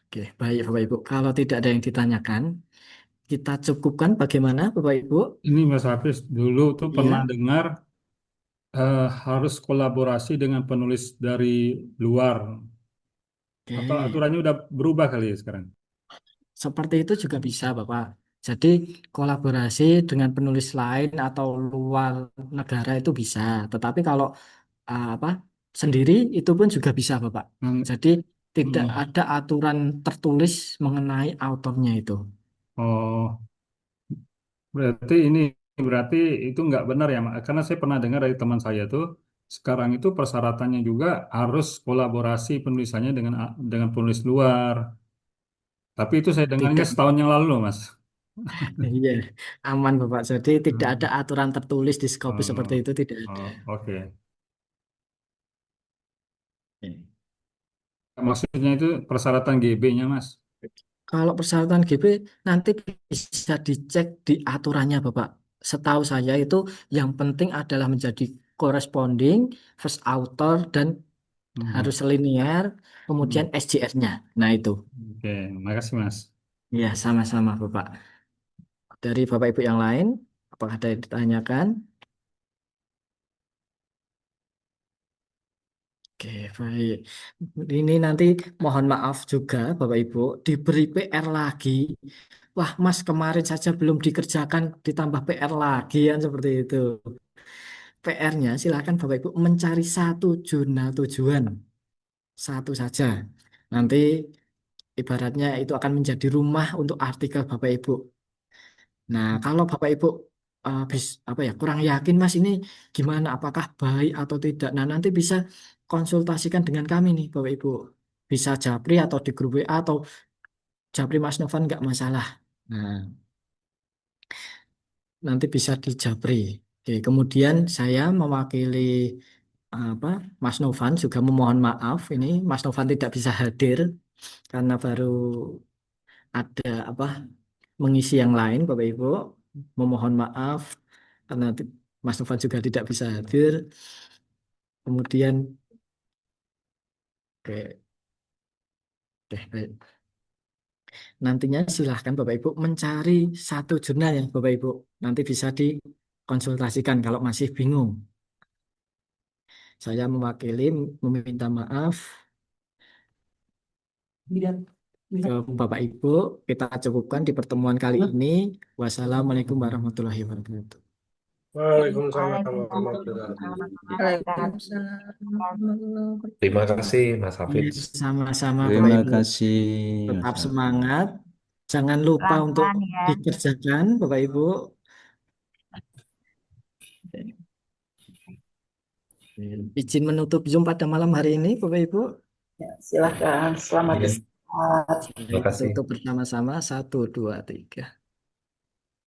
Oke, baik Bapak Ibu. Kalau tidak ada yang ditanyakan, kita cukupkan bagaimana Bapak Ibu? Ini Mas Hafiz dulu tuh pernah Ya, dengar harus kolaborasi dengan penulis dari luar. Apa oke. aturannya udah berubah kali ya sekarang? Seperti itu juga bisa Bapak. Jadi kolaborasi dengan penulis lain atau luar negara itu bisa. Tetapi kalau apa sendiri itu pun juga bisa Bapak. Hmm, Jadi tidak hmm. ada aturan tertulis mengenai autornya itu. Oh, berarti ini berarti itu nggak benar ya, Mak? Karena saya pernah dengar dari teman saya tuh sekarang itu persyaratannya juga harus kolaborasi penulisannya dengan penulis luar. Tapi itu saya dengarnya Tidak, setahun yang lalu loh, Mas. iya, aman Bapak. Jadi tidak ada Hmm. aturan tertulis di Scopus seperti Oh, itu, tidak ada. oh, oke. Oke. Maksudnya itu persyaratan GB-nya, Mas. Kalau persyaratan GB nanti bisa dicek di aturannya Bapak. Setahu saya itu yang penting adalah menjadi corresponding, first author, dan Hmm. harus linear, kemudian Hmm. SJR-nya. Nah itu. Oke, makasih, Mas. Ya, sama-sama Bapak. Dari Bapak Ibu yang lain, apakah ada yang ditanyakan? Oke, baik. Ini nanti mohon maaf juga Bapak Ibu, diberi PR lagi. Wah, Mas kemarin saja belum dikerjakan, ditambah PR lagi kan seperti itu. PR-nya silakan Bapak Ibu mencari satu jurnal tujuan, satu saja. Nanti ibaratnya itu akan menjadi rumah untuk artikel Bapak Ibu. Nah, kalau Bapak Ibu apa ya kurang yakin Mas ini gimana apakah baik atau tidak. Nah, nanti bisa konsultasikan dengan kami nih Bapak Ibu. Bisa Japri atau di grup WA atau Japri Mas Novan nggak masalah. Nah, nanti bisa di Japri. Oke, kemudian saya mewakili apa Mas Novan juga memohon maaf ini Mas Novan tidak bisa hadir karena baru ada apa mengisi yang lain Bapak Ibu. Memohon maaf karena Mas Novan juga tidak bisa hadir. Kemudian oke, oke, baik. Nantinya silahkan Bapak Ibu mencari satu jurnal ya Bapak Ibu. Nanti bisa dikonsultasikan kalau masih bingung. Saya mewakili meminta maaf ke Bapak Ibu. Kita cukupkan di pertemuan kali ini. Wassalamualaikum warahmatullahi wabarakatuh. Waalaikumsalam warahmatullahi Waalaikumsalam. Terima kasih Mas Hafiz. Sama-sama Bapak Terima Ibu. kasih Mas Tetap Hafiz. semangat. Jangan lupa untuk Pelan-pelan ya. dikerjakan Bapak Ibu. Izin menutup Zoom pada malam hari ini Bapak Ibu. Ya, silahkan. Selamat Iya, istirahat. terima Baik, kasih. tutup bersama-sama. 1, 2, 3.